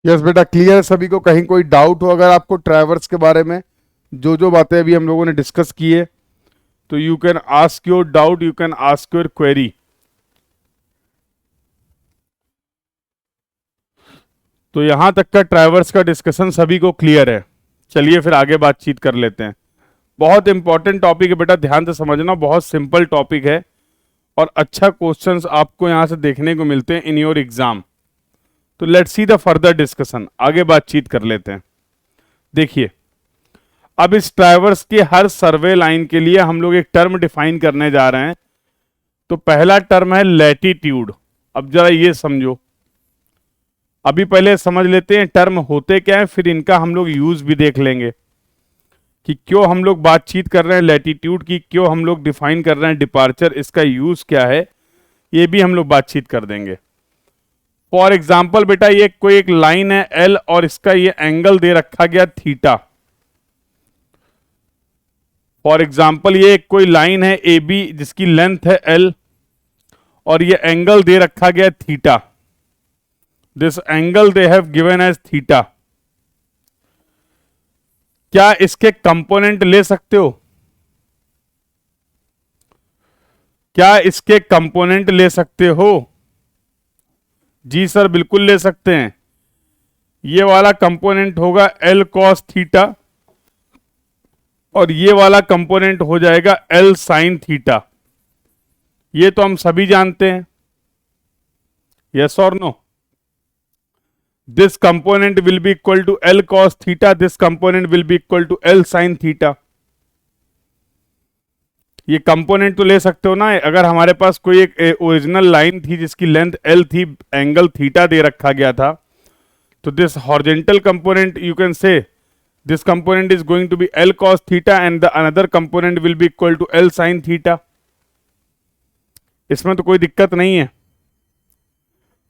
Yes बेटा क्लियर सभी को? कहीं कोई डाउट हो अगर आपको ट्रैवर्स के बारे में, जो जो बातें अभी हम लोगों ने डिस्कस की है, तो you can ask your doubt, you can ask your query. तो यहां तक का ट्रैवर्स का डिस्कशन सभी को क्लियर है? चलिए फिर आगे बातचीत कर लेते हैं। बहुत इंपॉर्टेंट टॉपिक है बेटा, ध्यान से समझना, बहुत सिंपल टॉपिक है और अच्छा क्वेश्चंस आपको यहां से देखने को मिलते हैं इन योर एग्जाम। तो let's see the further discussion, आगे बातचीत कर लेते हैं। देखिए, अब इस ट्रैवर्स के हर सर्वे लाइन के लिए हम लोग एक टर्म डिफाइन करने जा रहे हैं। तो पहला टर्म है लैटिट्यूड। अब जरा ये समझो, अभी पहले समझ लेते हैं टर्म होते क्या है, फिर इनका हम लोग यूज भी देख लेंगे कि क्यों हम लोग बातचीत कर रहे हैं लैटिट्यूड की, क्यों हम लोग डिफाइन कर रहे हैं डिपार्चर, इसका यूज क्या है, ये भी हम लोग बातचीत कर देंगे। फॉर एग्जाम्पल बेटा, ये कोई एक लाइन है एल और इसका ये एंगल दे रखा गया थीटा। फॉर एग्जाम्पल, ये कोई लाइन है ए बी जिसकी लेंथ है एल और ये एंगल दे रखा गया theta. This angle they have given as theta. क्या इसके कंपोनेंट ले सकते हो? क्या इसके कंपोनेंट ले सकते हो? जी सर, बिल्कुल ले सकते हैं। ये वाला कंपोनेंट होगा एल कॉस थीटा और ये वाला कंपोनेंट हो जाएगा एल साइन थीटा। ये तो हम सभी जानते हैं, यस और no. This component will be equal to L cos theta, this component will be equal to L sine theta. ये कंपोनेंट तो ले सकते हो ना। अगर हमारे पास कोई एक ओरिजिनल लाइन थी जिसकी लेंथ एल थी, एंगल थीटा दे रखा गया था, तो this horizontal component you can say this component is going to be L cos theta and the another component will be equal to L sine theta. इसमें तो कोई दिक्कत नहीं है।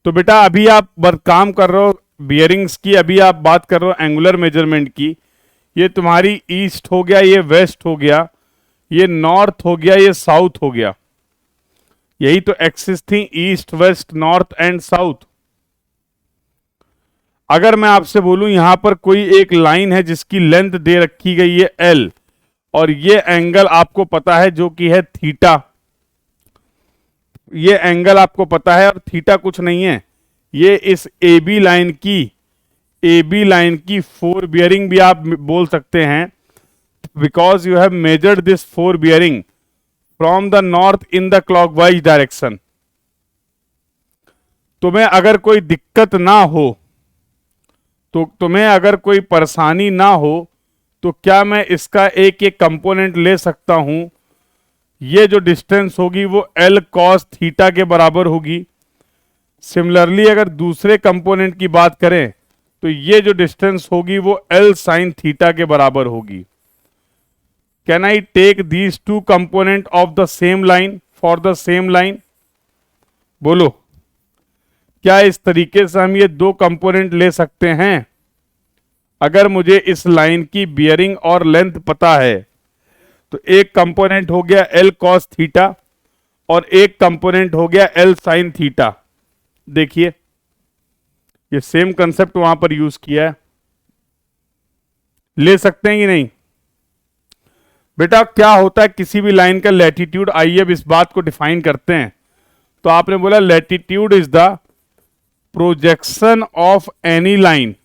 तो बेटा अभी आप काम कर रहे हो बियरिंग्स की, अभी आप बात कर रहे हो एंगुलर मेजरमेंट की। ये तुम्हारी ईस्ट हो गया, ये वेस्ट हो गया, ये नॉर्थ हो गया, ये साउथ हो गया। यही तो एक्सिस थी, east west north and south. अगर मैं आपसे बोलूं यहां पर कोई एक लाइन है जिसकी लेंथ दे रखी गई है एल और ये एंगल आपको पता है जो कि है थीटा, ये एंगल आपको पता है और थीटा कुछ नहीं है, ये इस ए बी लाइन की फोर बियरिंग भी आप बोल सकते हैं, because you have measured this four bearing from the north in the clockwise direction. तुम्हें अगर कोई दिक्कत ना हो, तो तुम्हें अगर कोई परेशानी ना हो, तो क्या मैं इसका एक एक कंपोनेंट ले सकता हूं? ये जो डिस्टेंस होगी वो एल कॉस थीटा के बराबर होगी। सिमिलरली अगर दूसरे कंपोनेंट की बात करें तो ये जो डिस्टेंस होगी वो एल साइन थीटा के बराबर होगी। Can I take these two component of the same line for the same line? बोलो, क्या इस तरीके से हम ये दो कंपोनेंट ले सकते हैं? अगर मुझे इस लाइन की बियरिंग और लेंथ पता है तो एक कंपोनेंट हो गया एल कॉस थीटा और एक कंपोनेंट हो गया एल साइन थीटा। देखिए, ये सेम कंसेप्ट वहां पर यूज किया है। ले सकते हैं कि नहीं? बेटा क्या होता है किसी भी लाइन का लैटिट्यूड? आइए अब इस बात को डिफाइन करते हैं। तो आपने बोला latitude is the projection of any line,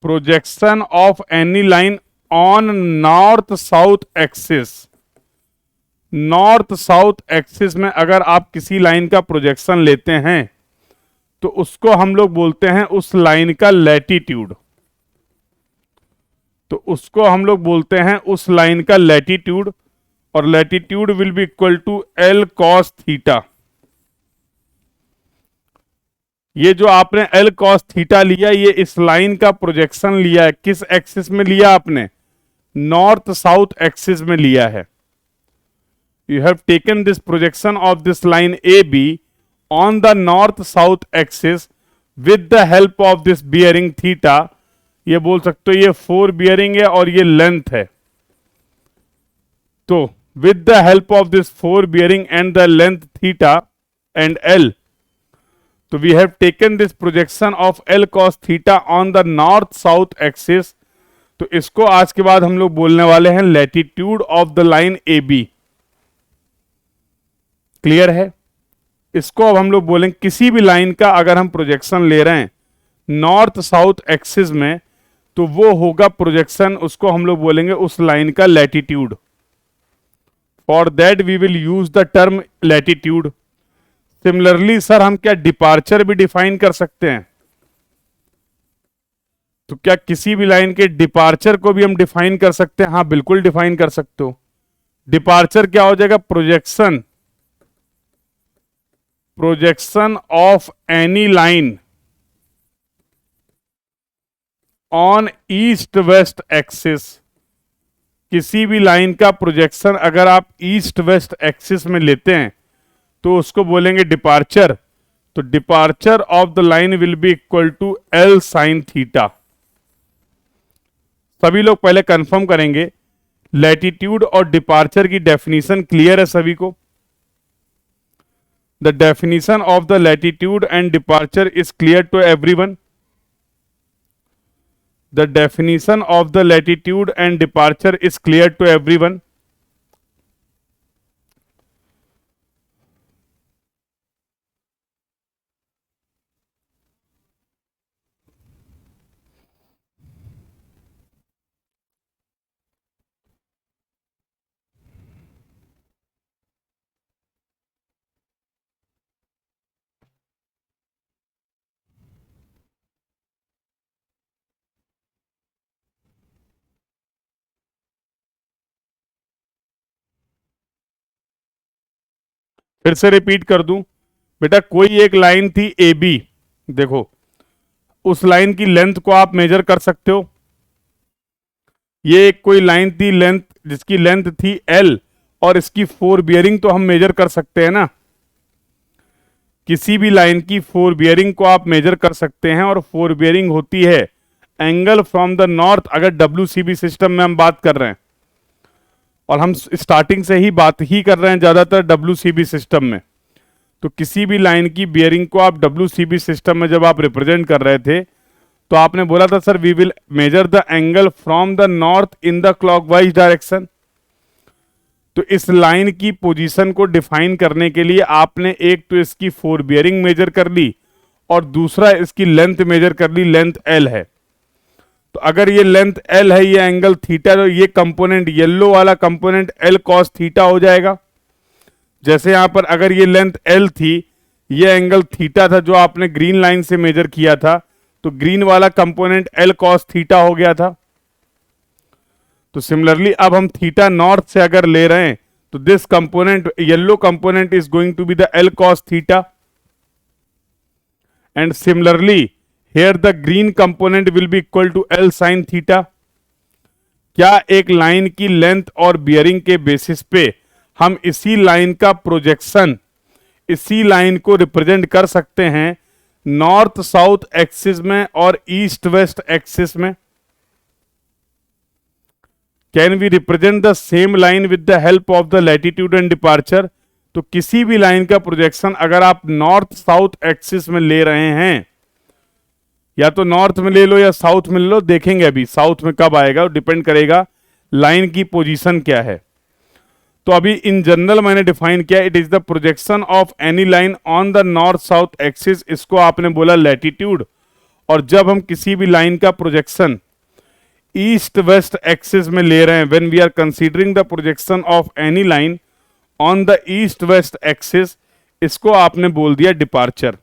projection of any line on north south axis. North south axis में अगर आप किसी लाइन का प्रोजेक्शन लेते हैं तो उसको हम लोग बोलते हैं उस लाइन का लैटिट्यूड। तो उसको हम लोग बोलते हैं उस लाइन का लैटिट्यूड और latitude will be equal to L cos theta. ये जो आपने एल कॉस थीटा लिया, ये इस लाइन का प्रोजेक्शन लिया है। किस एक्सिस में लिया आपने? नॉर्थ साउथ एक्सिस में लिया है। You have taken this projection of this line A be on the north south axis with the help of this bearing theta. ये बोल सकते हो ये फोर बियरिंग है और ये लेंथ है। तो with the help of this four bearing and the length theta and L, तो we have taken this projection of L cos theta on the north south axis. तो इसको आज के बाद हम लोग बोलने वाले हैं latitude of the line A B. Clear है? इसको अब हम लोग बोलेंगे किसी भी लाइन का अगर हम प्रोजेक्शन ले रहे हैं नॉर्थ साउथ एक्सिस में, तो वो होगा प्रोजेक्शन, उसको हम लोग बोलेंगे उस लाइन का latitude. For that we will use the term latitude. Similarly sir हम क्या डिपार्चर भी डिफाइन कर सकते हैं? तो क्या किसी भी लाइन के डिपार्चर को भी हम डिफाइन कर सकते हैं? हाँ बिल्कुल डिफाइन कर सकते हो। डिपार्चर क्या हो जाएगा? Projection, projection of any line on east west axis. किसी भी लाइन का प्रोजेक्शन अगर आप ईस्ट वेस्ट एक्सिस में लेते हैं तो उसको बोलेंगे डिपार्चर। तो departure of the line will be equal to L sine theta. सभी लोग पहले कंफर्म करेंगे, लैटिट्यूड और डिपार्चर की डेफिनेशन क्लियर है सभी को? The definition of the latitude and departure is clear to everyone? The definition of the latitude and departure is clear to everyone? फिर से रिपीट कर दूं बेटा, कोई एक लाइन थी ए बी, देखो उस लाइन की लेंथ को आप मेजर कर सकते हो। ये एक कोई लाइन थी लेंथ, जिसकी लेंथ थी एल, और इसकी फोर बियरिंग तो हम मेजर कर सकते हैं ना। किसी भी लाइन की फोर बियरिंग को आप मेजर कर सकते हैं, और फोर बियरिंग होती है एंगल फ्रॉम द नॉर्थ, अगर डब्ल्यूसीबी सिस्टम में हम बात कर रहे हैं, और हम स्टार्टिंग से ही बात ही कर रहे हैं ज्यादातर डब्ल्यूसीबी सिस्टम में। तो किसी भी लाइन की बियरिंग को आप डब्ल्यूसीबी सिस्टम में जब आप रिप्रेजेंट कर रहे थे, तो आपने बोला था sir we will measure the angle from the north in the clockwise direction. तो इस लाइन की पोजीशन को डिफाइन करने के लिए आपने एक तो इसकी फोर बियरिंग मेजर कर ली, और दूसरा इसकी लेंथ मेजर कर ली, लेंथ एल है। तो अगर ये लेंथ एल है, ये एंगल थीटा, तो ये कंपोनेंट येलो वाला कंपोनेंट एल कॉस थीटा हो जाएगा। जैसे यहां पर अगर ये लेंथ एल थी, ये एंगल थीटा था जो आपने ग्रीन लाइन से मेजर किया था, तो ग्रीन वाला कंपोनेंट एल कॉस थीटा हो गया था। तो सिमिलरली अब हम थीटा नॉर्थ से अगर ले रहे हैं, तो this component yellow component is going to be the L cos theta, and similarly here the green component will be equal to L sine theta. क्या एक लाइन की लेंथ और बियरिंग के बेसिस पे हम इसी लाइन का प्रोजेक्शन, इसी लाइन को रिप्रेजेंट कर सकते हैं नॉर्थ साउथ एक्सिस में और ईस्ट वेस्ट एक्सिस में? Can we represent the same line with the help of the latitude and departure? तो किसी भी लाइन का प्रोजेक्शन अगर आप नॉर्थ साउथ एक्सिस में ले रहे हैं, या तो नॉर्थ में ले लो या साउथ में ले लो, देखेंगे अभी साउथ में कब आएगा, डिपेंड करेगा लाइन की पोजीशन क्या है। तो अभी इन जनरल मैंने डिफाइन किया, it is the projection of any line on the north south axis, इसको आपने बोला लैटिट्यूड। और जब हम किसी भी लाइन का प्रोजेक्शन ईस्ट वेस्ट एक्सिस में ले रहे हैं, when we are considering the projection of any line on the east west axis, इसको आपने बोल दिया डिपार्चर।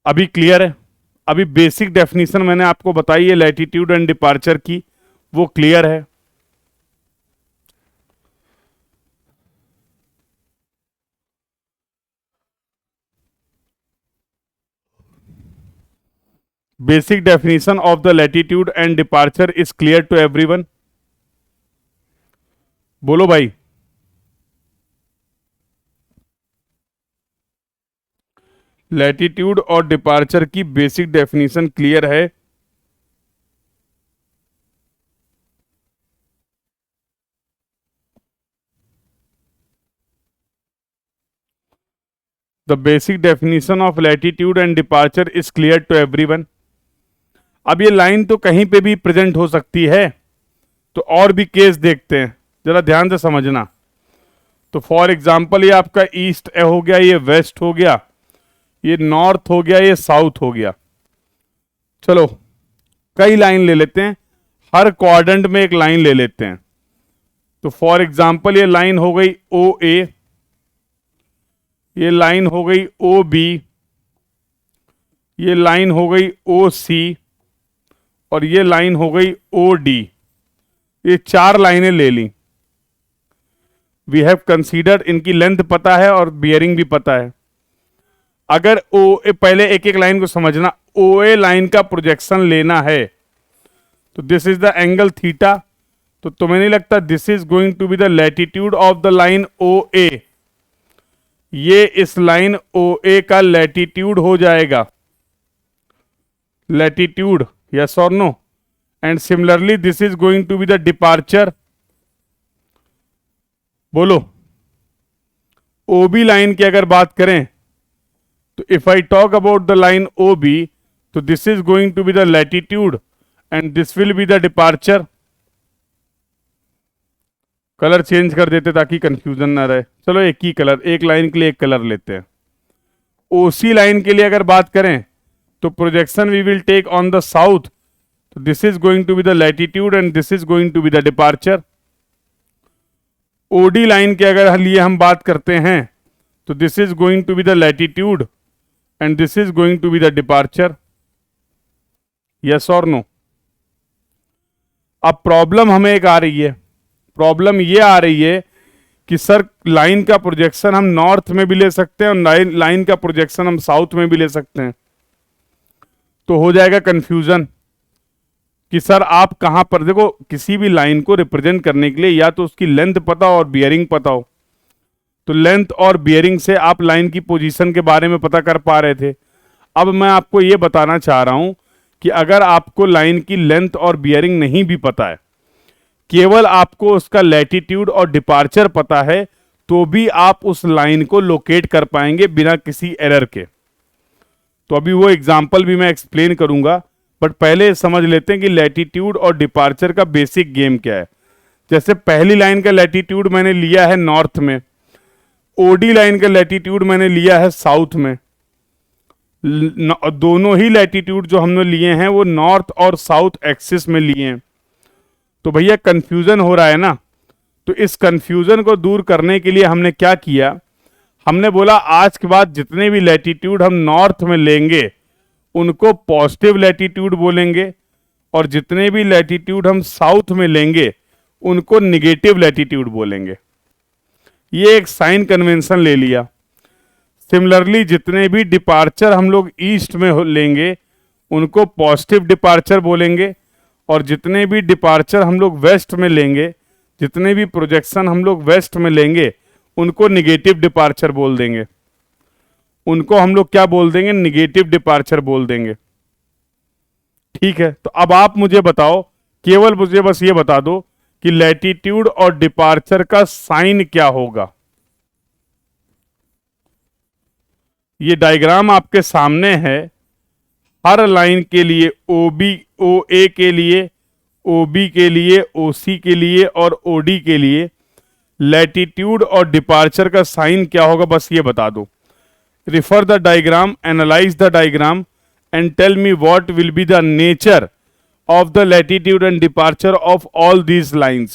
अभी क्लियर है? अभी बेसिक डेफिनेशन मैंने आपको बताई है लैटिट्यूड एंड डिपार्चर की, वो क्लियर है? Basic definition of the latitude and departure is clear to everyone? बोलो भाई। लैटिट्यूड और डिपार्चर की बेसिक डेफिनेशन क्लियर है? The basic definition of latitude and departure is clear to everyone? अब ये लाइन तो कहीं पे भी प्रेजेंट हो सकती है, तो और भी केस देखते हैं, जरा ध्यान से समझना। तो फॉर एग्जाम्पल ये आपका ईस्ट हो गया, ये वेस्ट हो गया, ये नॉर्थ हो गया, ये साउथ हो गया। चलो कई लाइन ले लेते हैं, हर क्वाड्रेंट में एक लाइन ले लेते हैं। तो फॉर एग्जाम्पल ये लाइन हो गई ओ ए, ये लाइन हो गई ओ बी, ये लाइन हो गई ओ सी, और ये लाइन हो गई ओ डी। ये 4 लाइनें ले ली। वी हैव कंसीडर्ड, इनकी लेंथ पता है और बियरिंग भी पता है। अगर ओ ए, पहले एक एक लाइन को समझना, ओ ए लाइन का प्रोजेक्शन लेना है तो this is the angle theta. तो तुम्हें नहीं लगता this is going to be the latitude of the line O A? ये इस लाइन ओ ए का लैटिट्यूड हो जाएगा, लैटिट्यूड, यस और no? And similarly this is going to be the departure. बोलो, ओ बी लाइन की अगर बात करें तो if I talk about the line O B, तो this is going to be the latitude and this will be the departure. Colour change कर देते ताकि कंफ्यूजन ना रहे। चलो एक ही कलर, एक लाइन के लिए एक कलर लेते हैं। ओसी लाइन के लिए अगर बात करें तो projection we will take on the south, तो this is going to be the latitude and this is going to be the departure. OD line के अगर लिए हम बात करते हैं तो this is going to be the latitude and this is going to be the departure, yes और no? अब प्रॉब्लम हमें एक आ रही है, प्रॉब्लम ये आ रही है कि सर लाइन का प्रोजेक्शन हम नॉर्थ में भी ले सकते हैं और लाइन का प्रोजेक्शन हम साउथ में भी ले सकते हैं। तो हो जाएगा कंफ्यूजन कि सर आप कहां पर, देखो किसी भी लाइन को रिप्रेजेंट करने के लिए या तो उसकी लेंथ पता हो और बियरिंग पता हो। तो लेंथ और बियरिंग से आप लाइन की पोजीशन के बारे में पता कर पा रहे थे। अब मैं आपको यह बताना चाह रहा हूं कि अगर आपको लाइन की लेंथ और बियरिंग नहीं भी पता है, केवल आपको उसका लैटिट्यूड और डिपार्चर पता है, तो भी आप उस लाइन को लोकेट कर पाएंगे बिना किसी एरर के। तो अभी वो एग्जाम्पल भी मैं एक्सप्लेन करूंगा, बट पहले समझ लेते हैं कि लैटिट्यूड और डिपार्चर का बेसिक गेम क्या है। जैसे पहली लाइन का लैटिट्यूड मैंने लिया है नॉर्थ में, ओडी लाइन का लैटिट्यूड मैंने लिया है साउथ में। दोनों ही लैटिट्यूड जो हमने लिए हैं वो नॉर्थ और साउथ एक्सिस में लिए हैं। तो भैया कंफ्यूजन हो रहा है ना, तो इस कंफ्यूजन को दूर करने के लिए हमने क्या किया, हमने बोला आज के बाद जितने भी लैटिट्यूड हम नॉर्थ में लेंगे उनको पॉजिटिव लैटिट्यूड बोलेंगे, और जितने भी लैटिट्यूड हम साउथ में लेंगे उनको निगेटिव लैटिट्यूड बोलेंगे। ये एक साइन कन्वेंशन ले लिया। सिमिलरली जितने भी डिपार्चर हम लोग ईस्ट में लेंगे उनको पॉजिटिव डिपार्चर बोलेंगे, और जितने भी डिपार्चर हम लोग वेस्ट में लेंगे, जितने भी प्रोजेक्शन हम लोग वेस्ट में लेंगे उनको निगेटिव डिपार्चर बोल देंगे। उनको हम लोग क्या बोल देंगे? निगेटिव डिपार्चर बोल देंगे। ठीक है, तो अब आप मुझे बताओ, केवल मुझे बस ये बता दो कि लैटिट्यूड और डिपार्चर का साइन क्या होगा। ये डायग्राम आपके सामने है। हर लाइन के लिए ओबी, ओ ए के लिए, ओबी के लिए, ओसी के लिए और ओडी के लिए लैटिट्यूड और डिपार्चर का साइन क्या होगा, बस ये बता दो। Refer the diagram, analyse the diagram and tell me what will be the nature of the latitude and departure of all these lines.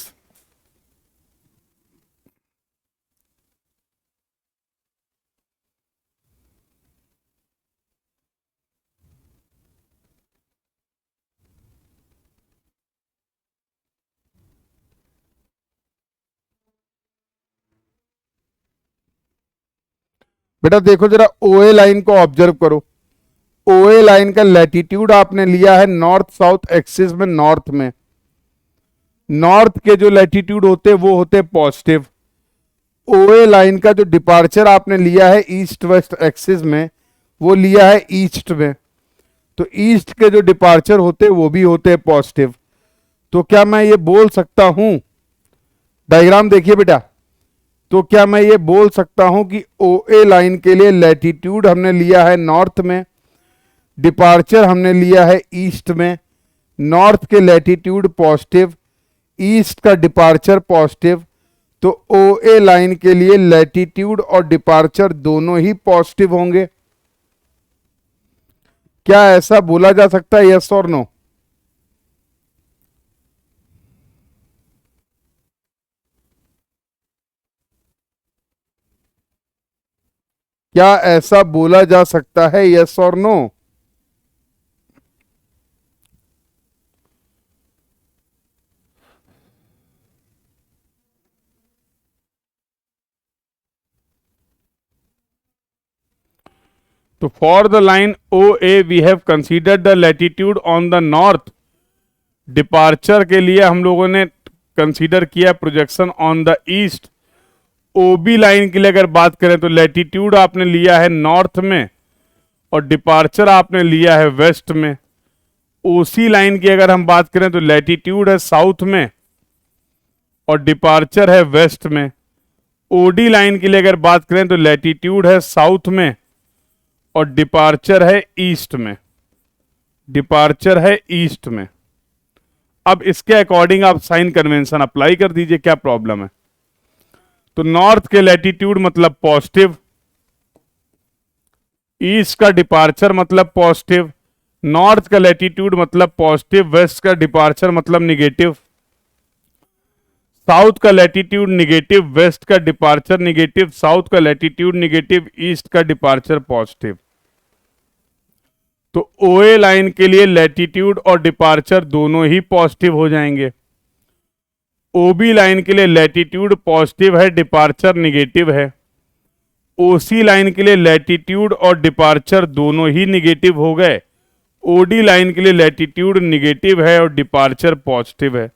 बेटा देखो जरा ओए लाइन को ऑब्जर्व करो। ओए लाइन का लैटिट्यूड आपने लिया है नॉर्थ साउथ एक्सिस में, नॉर्थ में। नॉर्थ के जो लैटिट्यूड होते हैं वो होते हैं पॉजिटिव। ओए लाइन का जो डिपार्चर आपने लिया है ईस्ट वेस्ट एक्सिस में वो लिया है ईस्ट में। तो ईस्ट के जो डिपार्चर होते हैं वो भी होते हैं पॉजिटिव। तो क्या मैं ये बोल सकता हूं, डायग्राम देखिए बेटा, तो क्या मैं ये बोल सकता हूं कि ओए लाइन के लिए लैटिट्यूड हमने लिया है नॉर्थ में, डिपार्चर हमने लिया है ईस्ट में। नॉर्थ के लैटिट्यूड पॉजिटिव, ईस्ट का डिपार्चर पॉजिटिव। तो ओए लाइन के लिए लैटिट्यूड और डिपार्चर दोनों ही पॉजिटिव होंगे। क्या ऐसा बोला जा सकता है, यस और नो? क्या ऐसा बोला जा सकता है, यस और नो? तो for the line O A we have considered the latitude on the north. Departure के लिए हम लोगों ने कंसीडर किया projection on the east. O B line के लिए अगर बात करें तो लैटिट्यूड आपने लिया है नॉर्थ में और डिपार्चर आपने लिया है वेस्ट में। ओसी लाइन की अगर हम बात करें तो लैटिट्यूड है साउथ में और डिपार्चर है वेस्ट में। ओडी लाइन के लिए अगर बात करें तो लैटिट्यूड है साउथ में और डिपार्चर है ईस्ट में। डिपार्चर है ईस्ट में। अब इसके अकॉर्डिंग आप साइन कन्वेंशन अप्लाई कर दीजिए, क्या प्रॉब्लम है? तो नॉर्थ के लैटिट्यूड मतलब पॉजिटिव, ईस्ट का डिपार्चर मतलब पॉजिटिव, नॉर्थ का लैटिट्यूड मतलब पॉजिटिव, वेस्ट का डिपार्चर मतलब निगेटिव, साउथ का लैटिट्यूड निगेटिव, वेस्ट का डिपार्चर निगेटिव, साउथ का लैटिट्यूड निगेटिव, ईस्ट का डिपार्चर पॉजिटिव। तो ओए लाइन के लिए लैटिट्यूड और डिपार्चर दोनों ही पॉजिटिव हो जाएंगे। ओबी लाइन के लिए लैटिट्यूड पॉजिटिव है, डिपार्चर निगेटिव है। ओसी लाइन के लिए लैटिट्यूड और डिपार्चर दोनों ही निगेटिव हो गए। ओडी लाइन के लिए लैटिट्यूड निगेटिव है और डिपार्चर पॉजिटिव है।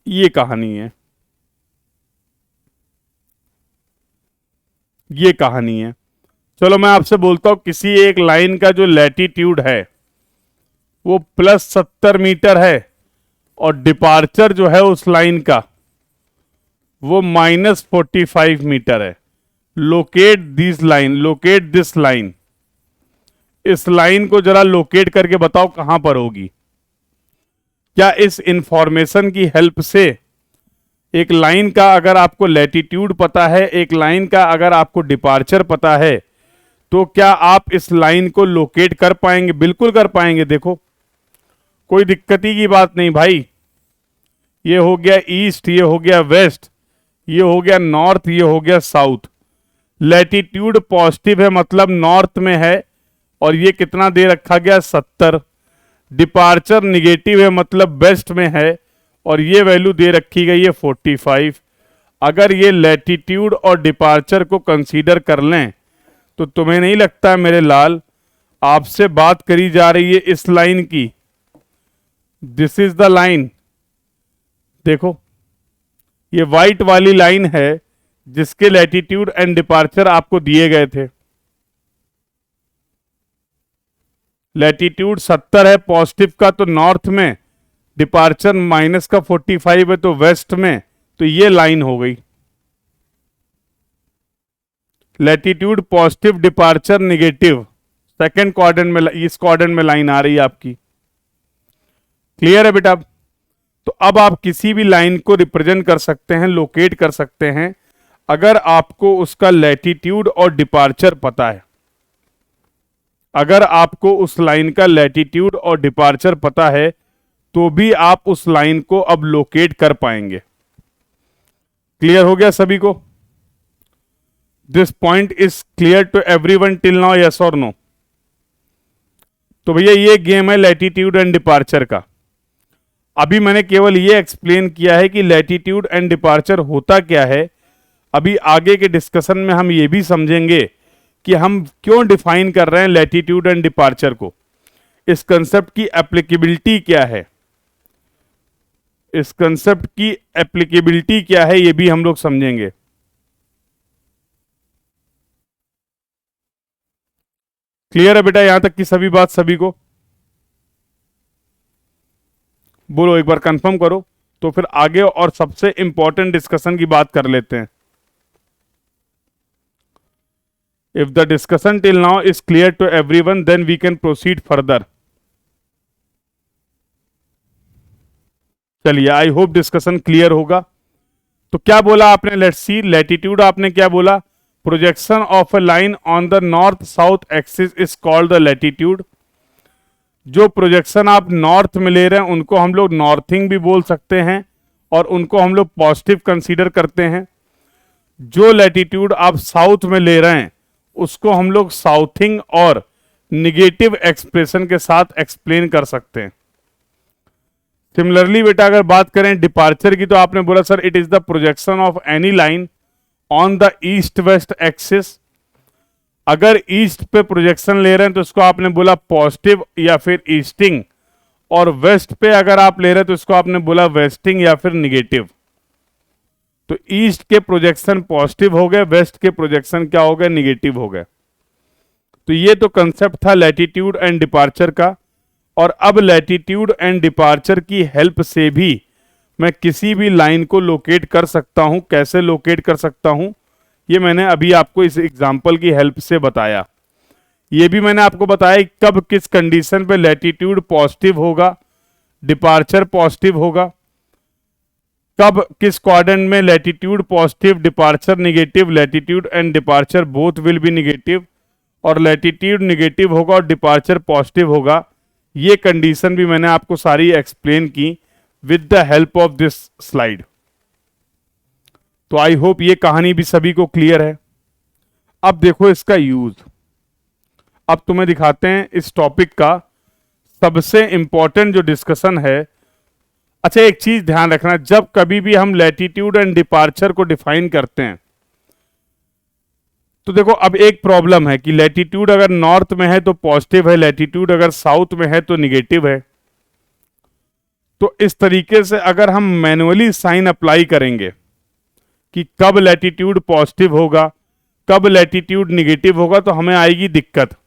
ये कहानी है, ये कहानी है। चलो मैं आपसे बोलता हूं, किसी एक लाइन का जो लैटिट्यूड है वो +70 मीटर है और डिपार्चर जो है उस लाइन का वो -45 मीटर है। Locate this line, locate this line. इस लाइन को जरा लोकेट करके बताओ कहां पर होगी। क्या इस इंफॉर्मेशन की हेल्प से, एक लाइन का अगर आपको लैटिट्यूड पता है, एक लाइन का अगर आपको डिपार्चर पता है, तो क्या आप इस लाइन को लोकेट कर पाएंगे? बिल्कुल कर पाएंगे। देखो कोई दिक्कत ही की बात नहीं भाई। ये हो गया ईस्ट, ये हो गया वेस्ट, ये हो गया नॉर्थ, ये हो गया साउथ। लैटिट्यूड पॉजिटिव है मतलब नॉर्थ में है और ये कितना दे रखा गया, 70। डिपार्चर निगेटिव है मतलब वेस्ट में है और ये वैल्यू दे रखी गई है 45। अगर ये लैटिट्यूड और डिपार्चर को कंसीडर कर लें तो तुम्हें नहीं लगता मेरे लाल, आपसे बात करी जा रही है इस लाइन की। This is the line. देखो ये व्हाइट वाली लाइन है जिसके लैटिट्यूड एंड डिपार्चर आपको दिए गए थे। लैटिट्यूड 70 है पॉजिटिव का तो नॉर्थ में, डिपार्चर माइनस का 45 है तो वेस्ट में। तो ये लाइन हो गई latitude positive, departure negative. Second quadrant में, इस क्वाड्रेंट में लाइन आ रही है आपकी। क्लियर है बेटा? तो अब आप किसी भी लाइन को रिप्रेजेंट कर सकते हैं, लोकेट कर सकते हैं, अगर आपको उसका लैटिट्यूड और डिपार्चर पता है। अगर आपको उस लाइन का लैटिट्यूड और डिपार्चर पता है तो भी आप उस लाइन को अब लोकेट कर पाएंगे। क्लियर हो गया सभी को? This point is clear to everyone till now, yes और नो? तो भैया ये गेम है लैटिट्यूड एंड डिपार्चर का। अभी मैंने केवल ये एक्सप्लेन किया है कि लैटिट्यूड एंड डिपार्चर होता क्या है। अभी आगे के डिस्कशन में हम ये भी समझेंगे कि हम क्यों डिफाइन कर रहे हैं लैटिट्यूड एंड डिपार्चर को, इस कंसेप्ट की एप्लीकेबिलिटी क्या है, इस कंसेप्ट की एप्लीकेबिलिटी क्या है, ये भी हम लोग समझेंगे। क्लियर है बेटा यहां तक की सभी बात सभी को? बोलो एक बार कंफर्म करो, तो फिर आगे और सबसे इंपॉर्टेंट डिस्कशन की बात कर लेते हैं। If the discussion till now is clear to everyone, then we can proceed further. चलिए, आई होप डिस्कशन क्लियर होगा। तो क्या बोला आपने, लेट्स सी, लैटिट्यूड आपने क्या बोला, projection of A line on the north south axis is called the latitude. जो प्रोजेक्शन आप नॉर्थ में ले रहे हैं उनको हम लोग नॉर्थिंग भी बोल सकते हैं और उनको हम लोग पॉजिटिव कंसीडर करते हैं। जो लैटिट्यूड आप साउथ में ले रहे हैं उसको हम लोग साउथिंग और निगेटिव एक्सप्रेशन के साथ एक्सप्लेन कर सकते हैं। सिमिलरली बेटा अगर बात करें डिपार्चर की, तो आपने बोला sir it is the projection of any line on the east west axis. अगर ईस्ट पे प्रोजेक्शन ले रहे हैं तो इसको आपने बोला पॉजिटिव या फिर ईस्टिंग, और वेस्ट पे अगर आप ले रहे हैं तो इसको आपने बोला वेस्टिंग या फिर निगेटिव। तो ईस्ट के प्रोजेक्शन पॉजिटिव हो गए, वेस्ट के प्रोजेक्शन क्या हो गए, निगेटिव हो गए। तो ये तो कंसेप्ट था लैटिट्यूड एंड डिपार्चर का। और अब लैटिट्यूड एंड डिपार्चर की हेल्प से भी मैं किसी भी लाइन को लोकेट कर सकता हूं। कैसे लोकेट कर सकता हूं, ये मैंने अभी आपको इस एग्जांपल की हेल्प से बताया। ये भी मैंने आपको बताया कब किस कंडीशन पे लैटिट्यूड पॉजिटिव होगा, डिपार्चर पॉजिटिव होगा, कब किस क्वाड्रेंट में latitude positive, departure negative, latitude and departure both will be negative, और लैटिट्यूड निगेटिव होगा और डिपार्चर पॉजिटिव होगा। ये कंडीशन भी मैंने आपको सारी एक्सप्लेन की with the help of this slide. तो आई होप ये कहानी भी सभी को क्लियर है। अब देखो इसका यूज। अब तुम्हें दिखाते हैं इस टॉपिक का सबसे इंपॉर्टेंट जो डिस्कशन है। अच्छा एक चीज ध्यान रखना, जब कभी भी हम लैटिट्यूड एंड डिपार्चर को डिफाइन करते हैं तो देखो अब एक प्रॉब्लम है कि लैटिट्यूड अगर नॉर्थ में है तो पॉजिटिव है, लैटिट्यूड अगर साउथ में है तो निगेटिव है। तो इस तरीके से अगर हम मैन्युअली साइन अप्लाई करेंगे कि कब लैटिट्यूड पॉजिटिव होगा, कब लैटिट्यूड निगेटिव होगा, तो हमें आएगी दिक्कत।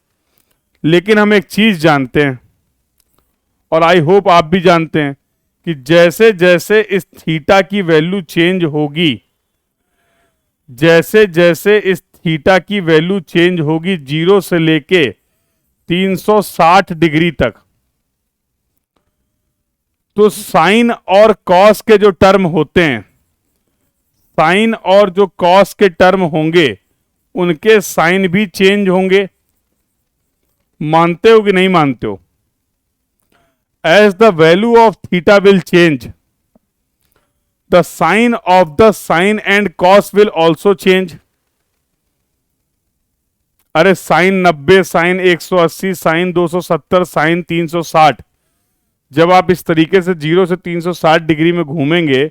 लेकिन हम एक चीज जानते हैं और आई होप आप भी जानते हैं कि जैसे जैसे इस थीटा की वैल्यू चेंज होगी, जैसे जैसे इस थीटा की वैल्यू चेंज होगी 0 से लेके 360 डिग्री तक, तो साइन और कॉस के जो टर्म होते हैं, साइन और जो कॉस के टर्म होंगे उनके साइन भी चेंज होंगे। मानते हो कि नहीं मानते हो? As the value of theta will change, the sign of the sine and cos will also change. अरे साइन 90, साइन 180, साइन 270, साइन 360, जब आप इस तरीके से 0 से 360 डिग्री में घूमेंगे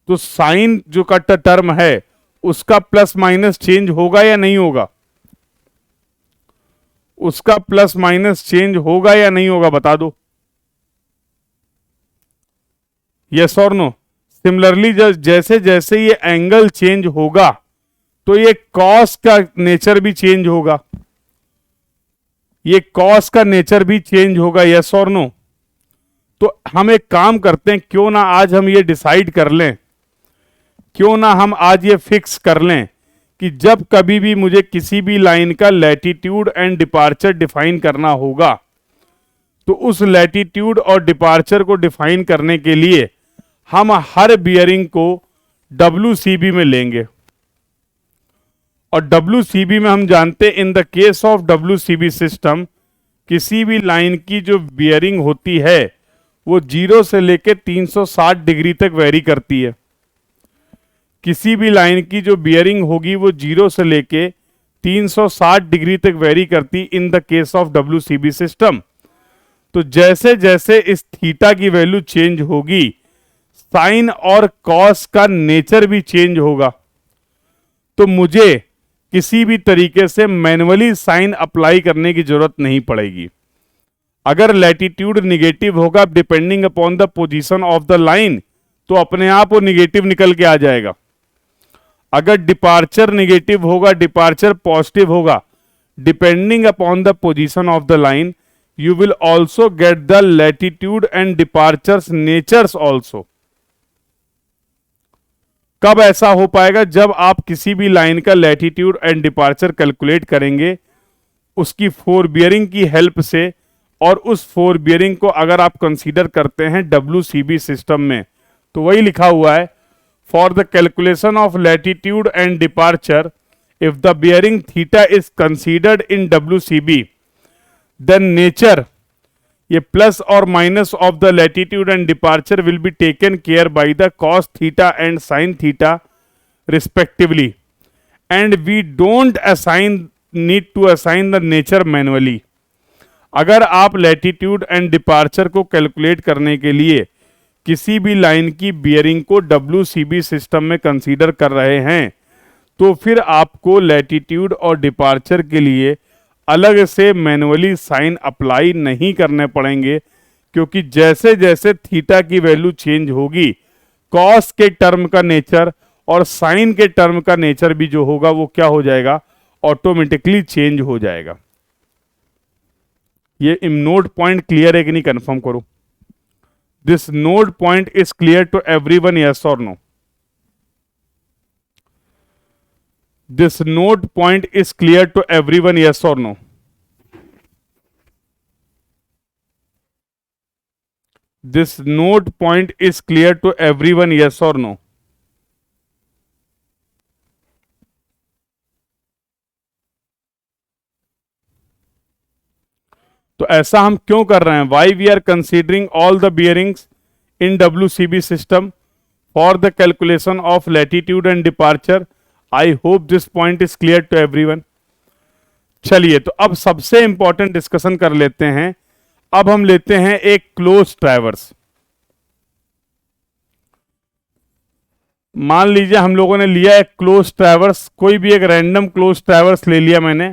तो साइन जो का टर्म है उसका प्लस माइनस चेंज होगा या नहीं होगा? उसका प्लस माइनस चेंज होगा या नहीं होगा, बता दो। यस और नो? सिमिलरली जैसे जैसे ये एंगल चेंज होगा तो ये कॉस का नेचर भी चेंज होगा, ये कॉस का नेचर भी चेंज होगा। यस और नो? तो हम एक काम करते हैं, क्यों ना आज हम ये डिसाइड कर लें, क्यों ना हम आज ये फिक्स कर लें कि जब कभी भी मुझे किसी भी लाइन का लैटिट्यूड एंड डिपार्चर डिफाइन करना होगा तो उस लैटिट्यूड और डिपार्चर को डिफाइन करने के लिए हम हर बियरिंग को WCB में लेंगे। और WCB में हम जानते हैं in the case of WCB system किसी भी लाइन की जो बियरिंग होती है वो 0 से लेके 360 डिग्री तक वेरी करती है। किसी भी लाइन की जो बियरिंग होगी वो 0 से लेके 360 डिग्री तक वेरी करती इन the case of WCB system. तो जैसे जैसे इस थीटा की वैल्यू चेंज होगी साइन और कॉस का नेचर भी चेंज होगा। तो मुझे किसी भी तरीके से मैन्युअली साइन अप्लाई करने की जरूरत नहीं पड़ेगी। अगर लैटिट्यूड निगेटिव होगा depending upon the position of the line तो अपने आप वो निगेटिव निकल के आ जाएगा। अगर डिपार्चर निगेटिव होगा, डिपार्चर पॉजिटिव होगा, depending upon the position of the line you will also get the latitude and departures natures also। कब ऐसा हो पाएगा? जब आप किसी भी लाइन का लैटिट्यूड एंड डिपार्चर कैलकुलेट करेंगे उसकी फोर बियरिंग की हेल्प से, और उस फोर बियरिंग को अगर आप कंसीडर करते हैं WCB सिस्टम में तो वही लिखा हुआ है for the calculation of latitude and departure if the bearing theta is considered in WCB then nature, ये प्लस और minus of the latitude and departure will be taken care by the cos theta and sine theta respectively and we don't assign need to assign the nature manually. अगर आप latitude and departure को calculate करने के लिए किसी भी line की bearing को WCB सिस्टम में कंसीडर कर रहे हैं तो फिर आपको लैटिट्यूड और डिपार्चर के लिए अलग से मैनुअली साइन अप्लाई नहीं करने पड़ेंगे, क्योंकि जैसे जैसे थीटा की वैल्यू चेंज होगी कॉस के टर्म का नेचर और साइन के टर्म का नेचर भी जो होगा वो क्या हो जाएगा, ऑटोमेटिकली चेंज हो जाएगा। ये नोड पॉइंट क्लियर है कि नहीं, कंफर्म करो। This node point is clear to everyone, yes और no? This node point is clear to everyone, yes or no? This node point is clear to everyone, yes or no? तो ऐसा हम क्यों कर रहे हैं? Why we are considering all the bearings in WCB system for the calculation of latitude and departure? I hope this point is clear to everyone. चलिए, तो अब सबसे इंपॉर्टेंट डिस्कशन कर लेते हैं। अब हम लेते हैं एक क्लोज ट्रैवर्स। मान लीजिए हम लोगों ने लिया एक क्लोज ट्रैवर्स, कोई भी एक रैंडम क्लोज ट्रैवर्स ले लिया मैंने।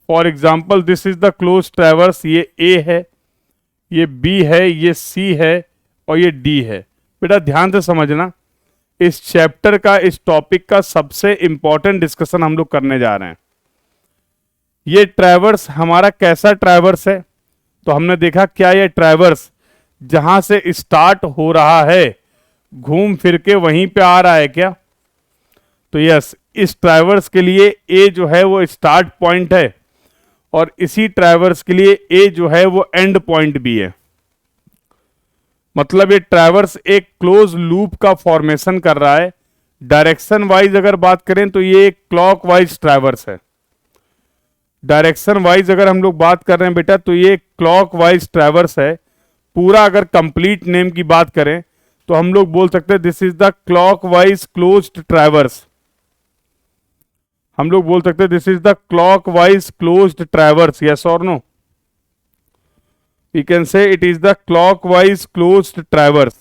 For example this is the close traverse, ये ए है, ये बी है, ये सी है और ये डी है। बेटा ध्यान से समझना, इस चैप्टर का, इस टॉपिक का सबसे इंपॉर्टेंट डिस्कशन हम लोग करने जा रहे हैं। ये ट्रैवर्स हमारा कैसा ट्रैवर्स है? तो हमने देखा क्या ये ट्रैवर्स जहां से स्टार्ट हो रहा है घूम फिर के वहीं पे आ रहा है क्या? तो यस, इस ट्रैवर्स के लिए ए जो है वो स्टार्ट पॉइंट है और इसी ट्रैवर्स के लिए ए जो है वो एंड पॉइंट भी है। मतलब ये ट्रैवर्स एक क्लोज लूप का फॉर्मेशन कर रहा है। डायरेक्शन वाइज अगर बात करें तो ये एक क्लॉक वाइज ट्रैवर्स है। डायरेक्शन वाइज अगर हम लोग बात कर रहे हैं बेटा तो ये क्लॉक वाइज ट्रैवर्स है। पूरा अगर कंप्लीट नेम की बात करें तो हम लोग बोल सकते हैं this is the clock wise closed traverse. हम लोग बोल सकते हैं this is the clock wise closed traverse, yes और no? We can say it is the clockwise closed traverse।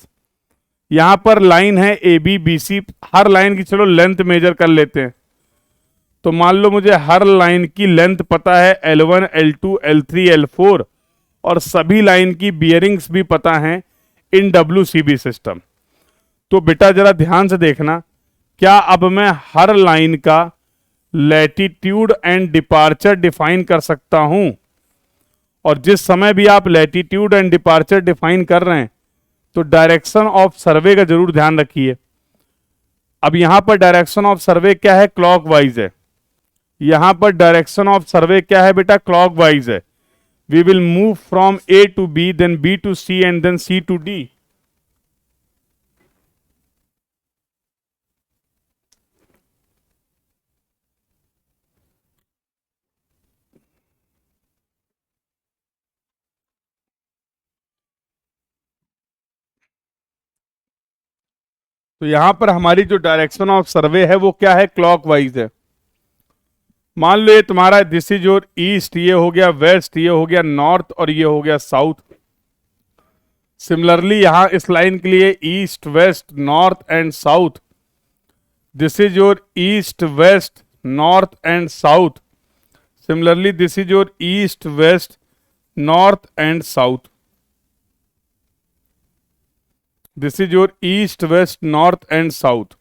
यहां पर लाइन है ABBC, हर लाइन की चलो लेंथ मेजर कर लेते हैं। तो मान लो मुझे हर लाइन की लेंथ पता है L1, L2, L3, L4 और सभी लाइन की बियरिंग्स भी पता हैं इन WCB सिस्टम। तो बेटा जरा ध्यान से देखना, क्या अब मैं हर लाइन का लैटिट्यूड एंड डिपार्चर डिफाइन कर सकता हूं? और जिस समय भी आप लैटिट्यूड एंड डिपार्चर डिफाइन कर रहे हैं तो डायरेक्शन ऑफ सर्वे का जरूर ध्यान रखिए। अब यहां पर डायरेक्शन ऑफ सर्वे क्या है? क्लॉकवाइज है। यहां पर डायरेक्शन ऑफ सर्वे क्या है बेटा? क्लॉकवाइज है। We will move from A to B, then B to C and then C to D। तो यहां पर हमारी जो डायरेक्शन ऑफ सर्वे है वो क्या है? क्लॉकवाइज है। मान लो ये तुम्हारा दिस इज योर ईस्ट, ये हो गया वेस्ट, ये हो गया नॉर्थ और ये हो गया साउथ। सिमिलरली यहां इस लाइन के लिए east, west, north and south. This is your east, west, north and south. Similarly this is your east, west, north and south. This is your east, west, north and south.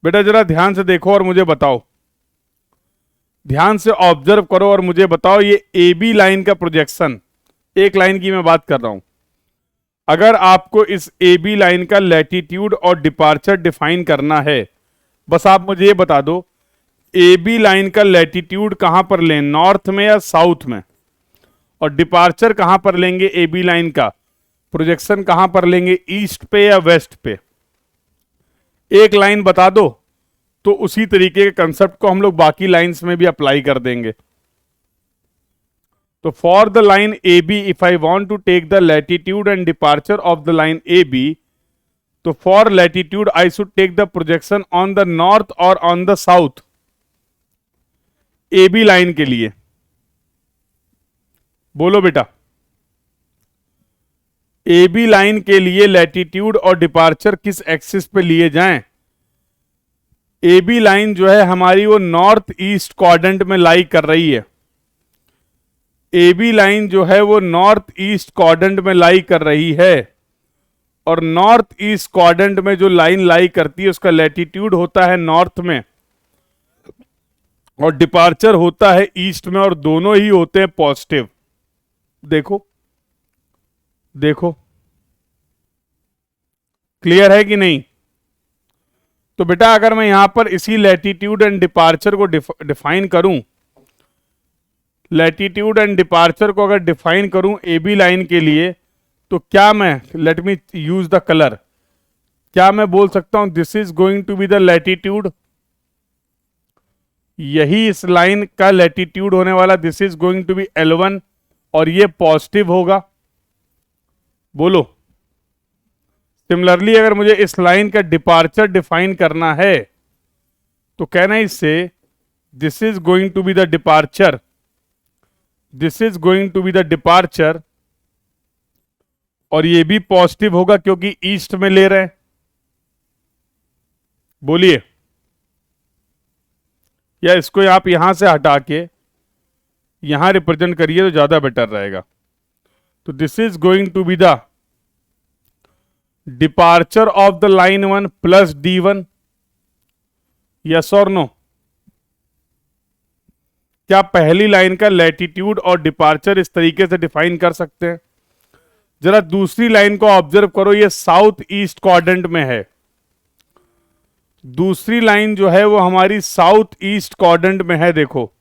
बेटा जरा ध्यान से देखो और मुझे बताओ, ध्यान से ऑब्जर्व करो और मुझे बताओ, ये ए बी लाइन का प्रोजेक्शन, एक लाइन की मैं बात कर रहा हूं। अगर आपको इस ए बी लाइन का लैटिट्यूड और डिपार्चर डिफाइन करना है, बस आप मुझे ये बता दो ए बी लाइन का लैटिट्यूड कहां पर लें, नॉर्थ में या साउथ में? और डिपार्चर कहां पर लेंगे? ए बी लाइन का प्रोजेक्शन कहां पर लेंगे, ईस्ट पे या वेस्ट पे? एक लाइन बता दो तो उसी तरीके के कंसेप्ट को हम लोग बाकी लाइंस में भी अप्लाई कर देंगे। तो for the line A B if I want to take the latitude and departure of the line A B, तो for latitude I should take the projection on the north और on the south A B line के लिए। बोलो बेटा, ए B line के लिए latitude और departure किस एक्सिस पे लिए जाएं? ए बी लाइन जो है हमारी वो नॉर्थ ईस्ट क्वाड्रेंट में लाई कर रही है। ए बी लाइन जो है वो नॉर्थ ईस्ट क्वाड्रेंट में लाई कर रही है, और नॉर्थ ईस्ट क्वाड्रेंट में जो लाइन लाई करती है उसका लैटिट्यूड होता है नॉर्थ में और डिपार्चर होता है ईस्ट में, और दोनों ही होते हैं पॉजिटिव। देखो देखो, क्लियर है कि नहीं? तो बेटा अगर मैं यहां पर इसी लैटिट्यूड एंड डिपार्चर को डिफाइन करूं, लैटिट्यूड एंड डिपार्चर को अगर डिफाइन करूं ए बी लाइन के लिए, तो क्या मैं, let me use the colour, क्या मैं बोल सकता हूं this is going to be the latitude? यही इस लाइन का लैटिट्यूड होने वाला, this is going to be L1, और ये पॉजिटिव होगा। बोलो, सिमिलरली अगर मुझे इस लाइन का डिपार्चर डिफाइन करना है तो कहना इससे this is going to be the departure, this is going to be the departure, और ये भी पॉजिटिव होगा क्योंकि ईस्ट में ले रहे हैं। बोलिए, या इसको आप यहां से हटा के यहां रिप्रेजेंट करिए तो ज्यादा बेटर रहेगा। तो this is going to be the departure of the line 1 plus D1, yes और नो? क्या पहली लाइन का लैटिट्यूड और डिपार्चर इस तरीके से डिफाइन कर सकते हैं? जरा दूसरी लाइन को ऑब्जर्व करो, ये साउथ ईस्ट क्वाड्रेंट में है। दूसरी लाइन जो है वो हमारी साउथ ईस्ट क्वाड्रेंट में है। देखो,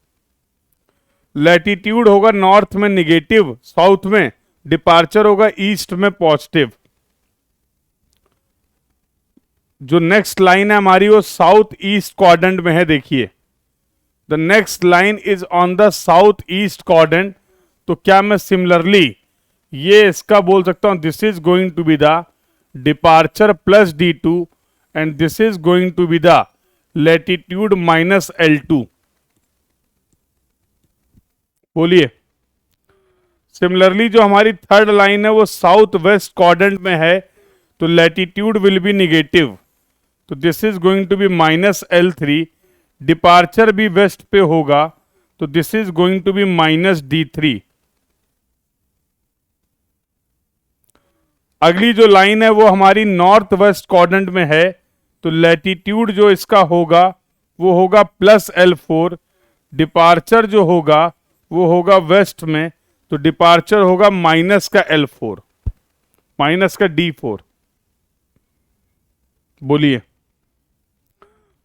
लैटिट्यूड होगा नॉर्थ में निगेटिव, साउथ में, डिपार्चर होगा ईस्ट में पॉजिटिव। जो नेक्स्ट लाइन है हमारी वो साउथ ईस्ट क्वाड्रेंट में है। देखिए, the next line is on the south east quadrant, तो क्या मैं सिमिलरली ये इसका बोल सकता हूं this is going to be the departure plus D2 and this is going to be the latitude minus L2। बोलिए, सिमिलरली जो हमारी थर्ड लाइन है वो साउथ वेस्ट क्वाड्रेंट में है, तो लैटिट्यूड विल बी निगेटिव, तो this is going to be minus L3, departure भी वेस्ट पे होगा, तो this is going to be minus D3। अगली जो लाइन है वो हमारी नॉर्थ वेस्ट क्वाड्रेंट में है, तो लैटिट्यूड जो इसका होगा वो होगा प्लस L4, डिपार्चर जो होगा वो होगा वेस्ट में, तो डिपार्चर होगा माइनस का L4, माइनस का D4। बोलिए,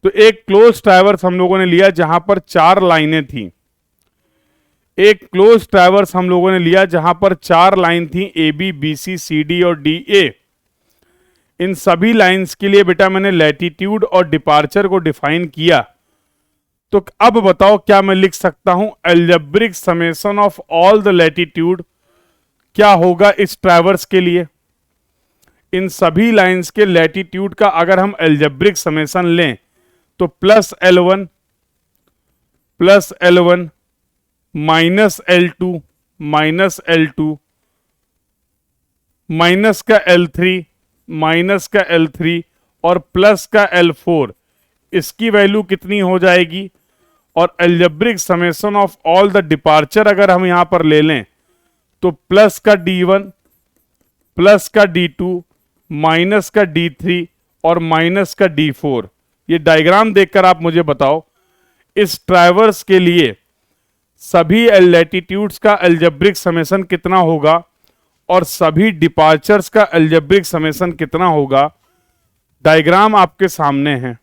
तो एक क्लोज ट्रैवर्स हम लोगों ने लिया जहां पर 4 लाइनें थी। एक क्लोज ट्रैवर्स हम लोगों ने लिया जहां पर 4 लाइन थी, A B B C C D और डी ए। इन सभी लाइंस के लिए बेटा मैंने लैटिट्यूड और डिपार्चर को डिफाइन किया। तो अब बताओ क्या मैं लिख सकता हूं algebraic summation of all the latitude क्या होगा इस ट्रैवर्स के लिए? इन सभी लाइंस के लैटिट्यूड का अगर हम अलजेब्रिक समेशन लें तो plus L1 minus L2 minus L2 minus का L3 माइनस का L3 और प्लस का L4, इसकी वैल्यू कितनी हो जाएगी? और algebraic summation of all the departure अगर हम यहां पर ले लें तो प्लस का D1 प्लस का D2 माइनस का D3 और माइनस का D4। ये डायग्राम देखकर आप मुझे बताओ इस ट्रैवर्स के लिए सभी लैटिट्यूड्स का अलजेब्रिक समेशन कितना होगा और सभी डिपार्चर्स का अलजेब्रिक समेशन कितना होगा? डायग्राम आपके सामने है।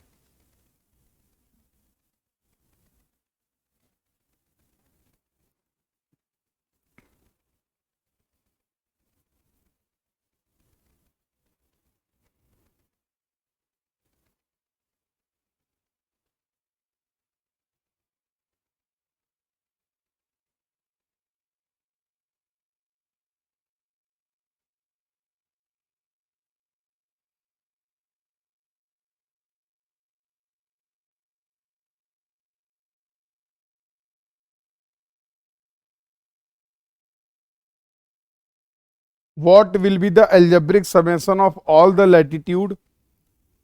what will be the algebraic summation of all the latitude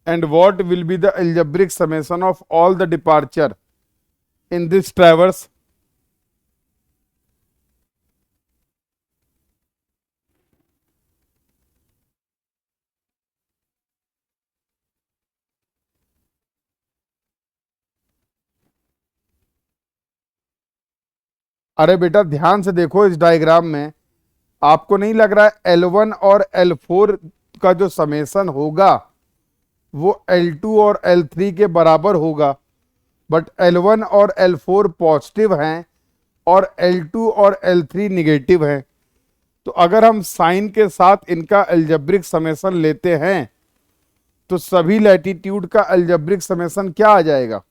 and what will be the algebraic summation of all the departure in this traverse? अरे बेटा ध्यान से देखो इस डायग्राम में, आपको नहीं लग रहा है L1 और L4 का जो समेशन होगा वो L2 और L3 के बराबर होगा, बट L1 और L4 पॉजिटिव हैं और L2 और L3 निगेटिव हैं। तो अगर हम साइन के साथ इनका अलजेब्रिक समेशन लेते हैं तो सभी लैटिट्यूड का अलजेब्रिक समेशन क्या आ जाएगा?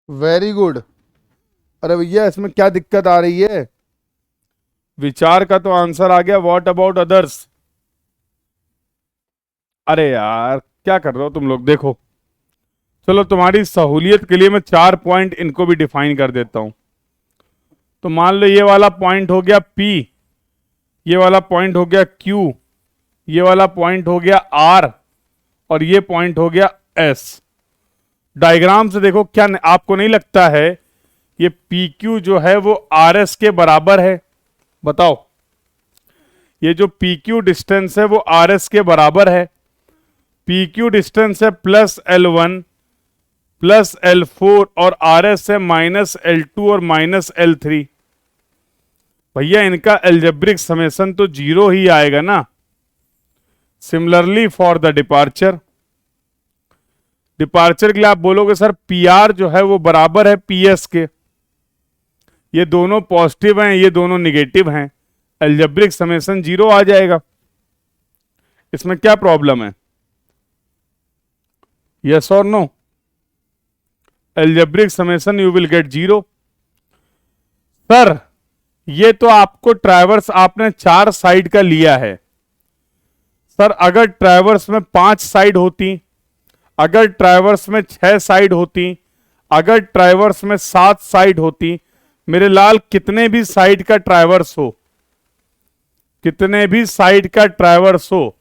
Very good. अरे भैया इसमें क्या दिक्कत आ रही है? विचार का तो आंसर आ गया, व्हाट अबाउट अदर्स? अरे यार क्या कर रहे हो तुम लोग? देखो चलो तुम्हारी सहूलियत के लिए मैं 4 पॉइंट इनको भी डिफाइन कर देता हूं। तो मान लो ये वाला पॉइंट हो गया P, ये वाला पॉइंट हो गया Q, ये वाला पॉइंट हो गया R और ये पॉइंट हो गया S। डायग्राम से देखो, क्या आपको नहीं लगता है ये PQ जो है वो RS के बराबर है? बताओ, ये जो PQ डिस्टेंस है वो RS के बराबर है। PQ डिस्टेंस है +L1 +L4 और RS है -L2 और -L3। भैया इनका एल्जेब्रिक समेशन तो 0 ही आएगा ना। Similarly for the departure, departure के लिए आप बोलोगे सर PR जो है वो बराबर है PS के, ये दोनों पॉजिटिव हैं ये दोनों निगेटिव हैं, एल्जेब्रिक समेशन 0 आ जाएगा। इसमें क्या प्रॉब्लम है? यस और no? Algebraic summation you will get 0। Sir ये तो आपको ट्रैवर्स आपने 4 साइड का लिया है। सर अगर ट्रैवर्स में 5 साइड होती, अगर ट्रैवर्स में 6 साइड होती, अगर ट्रैवर्स में 7 साइड होती, मेरे लाल कितने भी साइड का ट्रैवर्स हो, कितने भी साइड का ट्रैवर्स हो,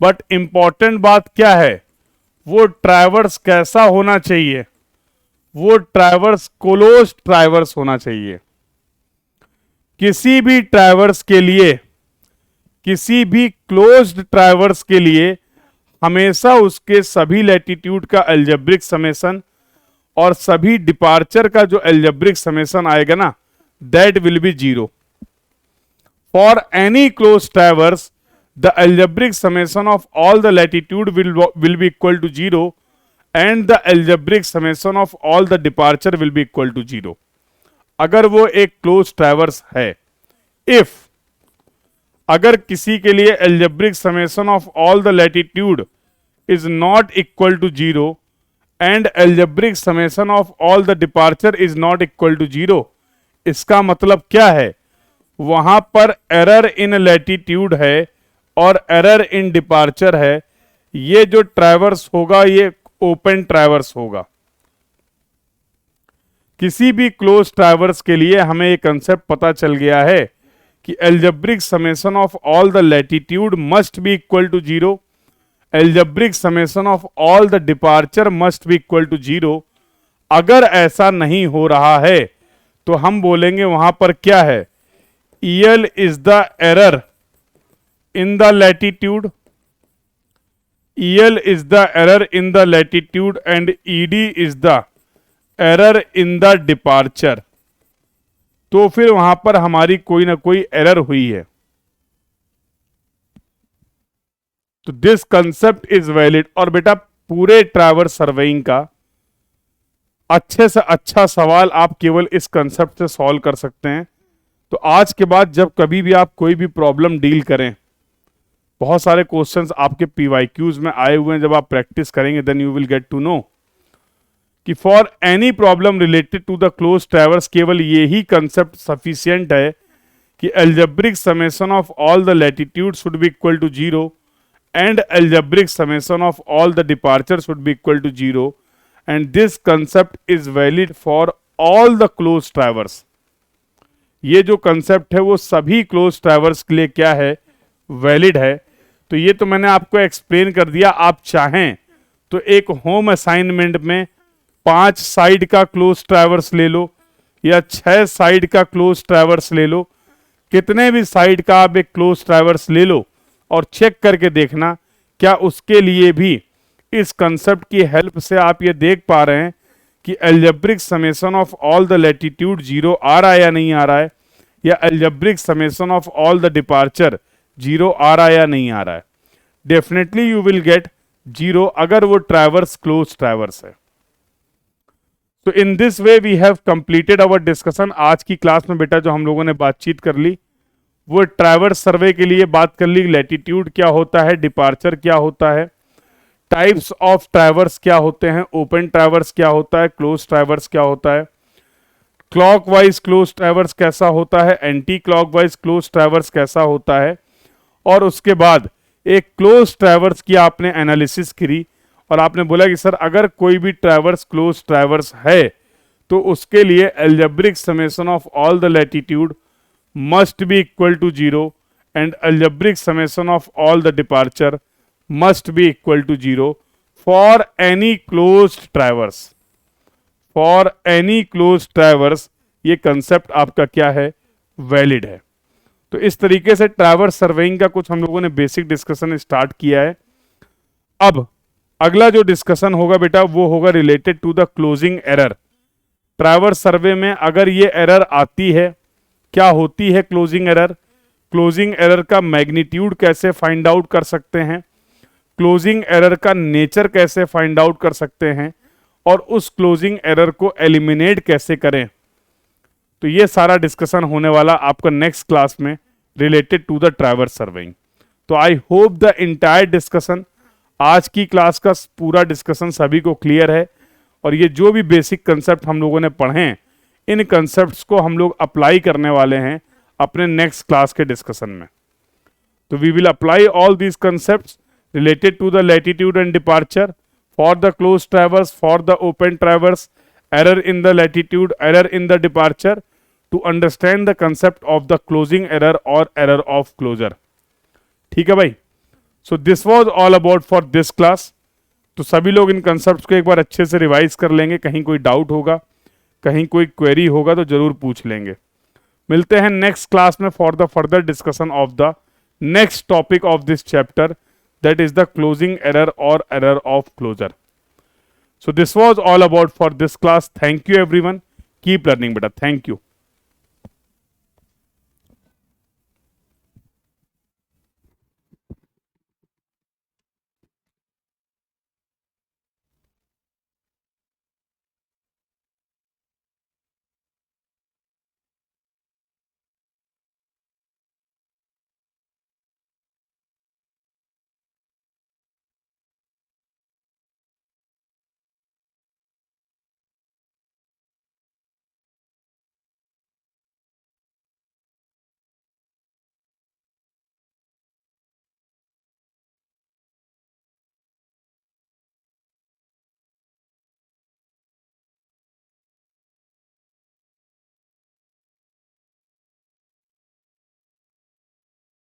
बट इंपॉर्टेंट बात क्या है, वो ट्रैवर्स कैसा होना चाहिए? वो ट्रैवर्स क्लोज ट्रैवर्स होना चाहिए। किसी भी ट्रैवर्स के लिए, किसी भी क्लोज्ड ट्रैवर्स के लिए हमेशा उसके सभी लैटिट्यूड का अलजेब्रिक समेशन और सभी डिपार्चर का जो अलजेब्रिक समेशन आएगा ना, that will be 0। For any close traverse the algebraic summation of all the latitude will be equal to 0 and the algebraic summation of all the departure will be equal to 0। अगर वो एक close traverse है। If अगर किसी के लिए algebraic summation of all the latitude is not equal to 0 and algebraic summation of all the departure is not equal to 0, इसका मतलब क्या है? वहां पर एरर इन लैटिट्यूड है और एरर इन डिपार्चर है। ये जो ट्रैवर्स होगा ये ओपन ट्रैवर्स होगा। किसी भी क्लोज ट्रैवर्स के लिए हमें एक कंसेप्ट पता चल गया है कि algebraic summation of all the latitude must be equal to 0, algebraic summation of all the departure must be equal to 0। अगर ऐसा नहीं हो रहा है तो हम बोलेंगे वहां पर क्या है? EL is the error in the latitude, EL is the error in the latitude and ED is the error in the departure, तो फिर वहां पर हमारी कोई ना कोई एरर हुई है। तो दिस कंसेप्ट इज वैलिड। और बेटा पूरे ट्रैवर्स सर्वेइंग का अच्छे से अच्छा सवाल आप केवल इस कंसेप्ट से सॉल्व कर सकते हैं। तो आज के बाद जब कभी भी आप कोई भी प्रॉब्लम डील करें, बहुत सारे क्वेश्चंस आपके पीवाईक्यूज में आए हुए हैं, जब आप प्रैक्टिस करेंगे then you will get to know कि for any problem related to the close traverse केवल यही कंसेप्ट सफिशिएंट है कि algebraic summation of all the latitude should be equal to 0 and algebraic summation of all the departures should be equal to 0, and this concept is valid for all the closed traverse। ये जो concept है वो सभी close traverse के लिए क्या है, valid है। तो ये तो मैंने आपको एक्सप्लेन कर दिया। आप चाहें तो एक होम असाइनमेंट में 5 साइड का क्लोज ट्रैवर्स ले लो या 6 साइड का क्लोज ट्रैवर्स ले लो, कितने भी साइड का आप एक क्लोज ट्रैवर्स ले लो और चेक करके देखना क्या उसके लिए भी इस कंसेप्ट की हेल्प से आप ये देख पा रहे हैं कि algebraic summation of all the latitude 0 आ रहा है या नहीं आ रहा है, या algebraic summation of all the departure 0 आ रहा है या नहीं आ रहा है। डेफिनेटली यू विल गेट 0 अगर वो ट्रैवर्स क्लोज ट्रैवर्स है। तो in this way we have completed our discussion. आज की क्लास में बेटा जो हम लोगों ने बातचीत कर ली वो ट्रैवर्स सर्वे के लिए बात कर ली, लैटिट्यूड क्या होता है, डिपार्चर क्या होता है, टाइप्स ऑफ ट्रैवर्स क्या होते हैं, ओपन ट्रैवर्स क्या होता है, क्लोज ट्रैवर्स क्या होता है, क्लॉकवाइज क्लोज ट्रैवर्स कैसा होता है, एंटी क्लॉकवाइज क्लोज ट्रैवर्स कैसा होता है, और उसके बाद एक क्लोज ट्रैवर्स की आपने एनालिसिस करी और आपने बोला कि सर अगर कोई भी ट्रैवर्स क्लोज ट्रैवर्स है तो उसके लिए algebraic summation of all the latitude must be equal to 0 and algebraic summation of all the departure must be equal to 0 for any closed traverse। for any closed traverse ये concept आपका क्या है, valid है। तो इस तरीके से traverse surveying का कुछ हम लोगों ने बेसिक डिस्कशन स्टार्ट किया है। अब अगला जो डिस्कशन होगा बेटा वो होगा related to the closing error. Traverse survey में अगर ये एरर आती है, क्या होती है क्लोजिंग एरर, क्लोजिंग एरर का मैग्नीट्यूड कैसे फाइंड आउट कर सकते हैं, क्लोजिंग एरर का नेचर कैसे फाइंड आउट कर सकते हैं, और उस क्लोजिंग एरर को एलिमिनेट कैसे करें। तो ये सारा डिस्कशन होने वाला आपका नेक्स्ट क्लास में related to the traverse surveying. तो I hope the entire discussion, आज की क्लास का पूरा डिस्कशन सभी को क्लियर है, और ये जो भी बेसिक कंसेप्ट हम लोगों ने पढ़े हैं इन कंसेप्ट्स को हम लोग अप्लाई करने वाले हैं अपने नेक्स्ट क्लास के डिस्कशन में। तो we will apply all these concepts related to the latitude and departure for the close traverse, for the open traverse, error in the latitude, error in the departure, to understand the concept of the closing error और error of closure. ठीक है भाई। So this was all about for this class. तो सभी लोग इन concepts को एक बार अच्छे से रिवाइज कर लेंगे, कहीं कोई डाउट होगा, कहीं कोई क्वेरी होगा तो जरूर पूछ लेंगे। मिलते हैं नेक्स्ट क्लास में for the further discussion of the next topic of this chapter, that is the closing error और error of closure. So this was all about for this class. Thank you everyone, keep learning बेटा, thank you.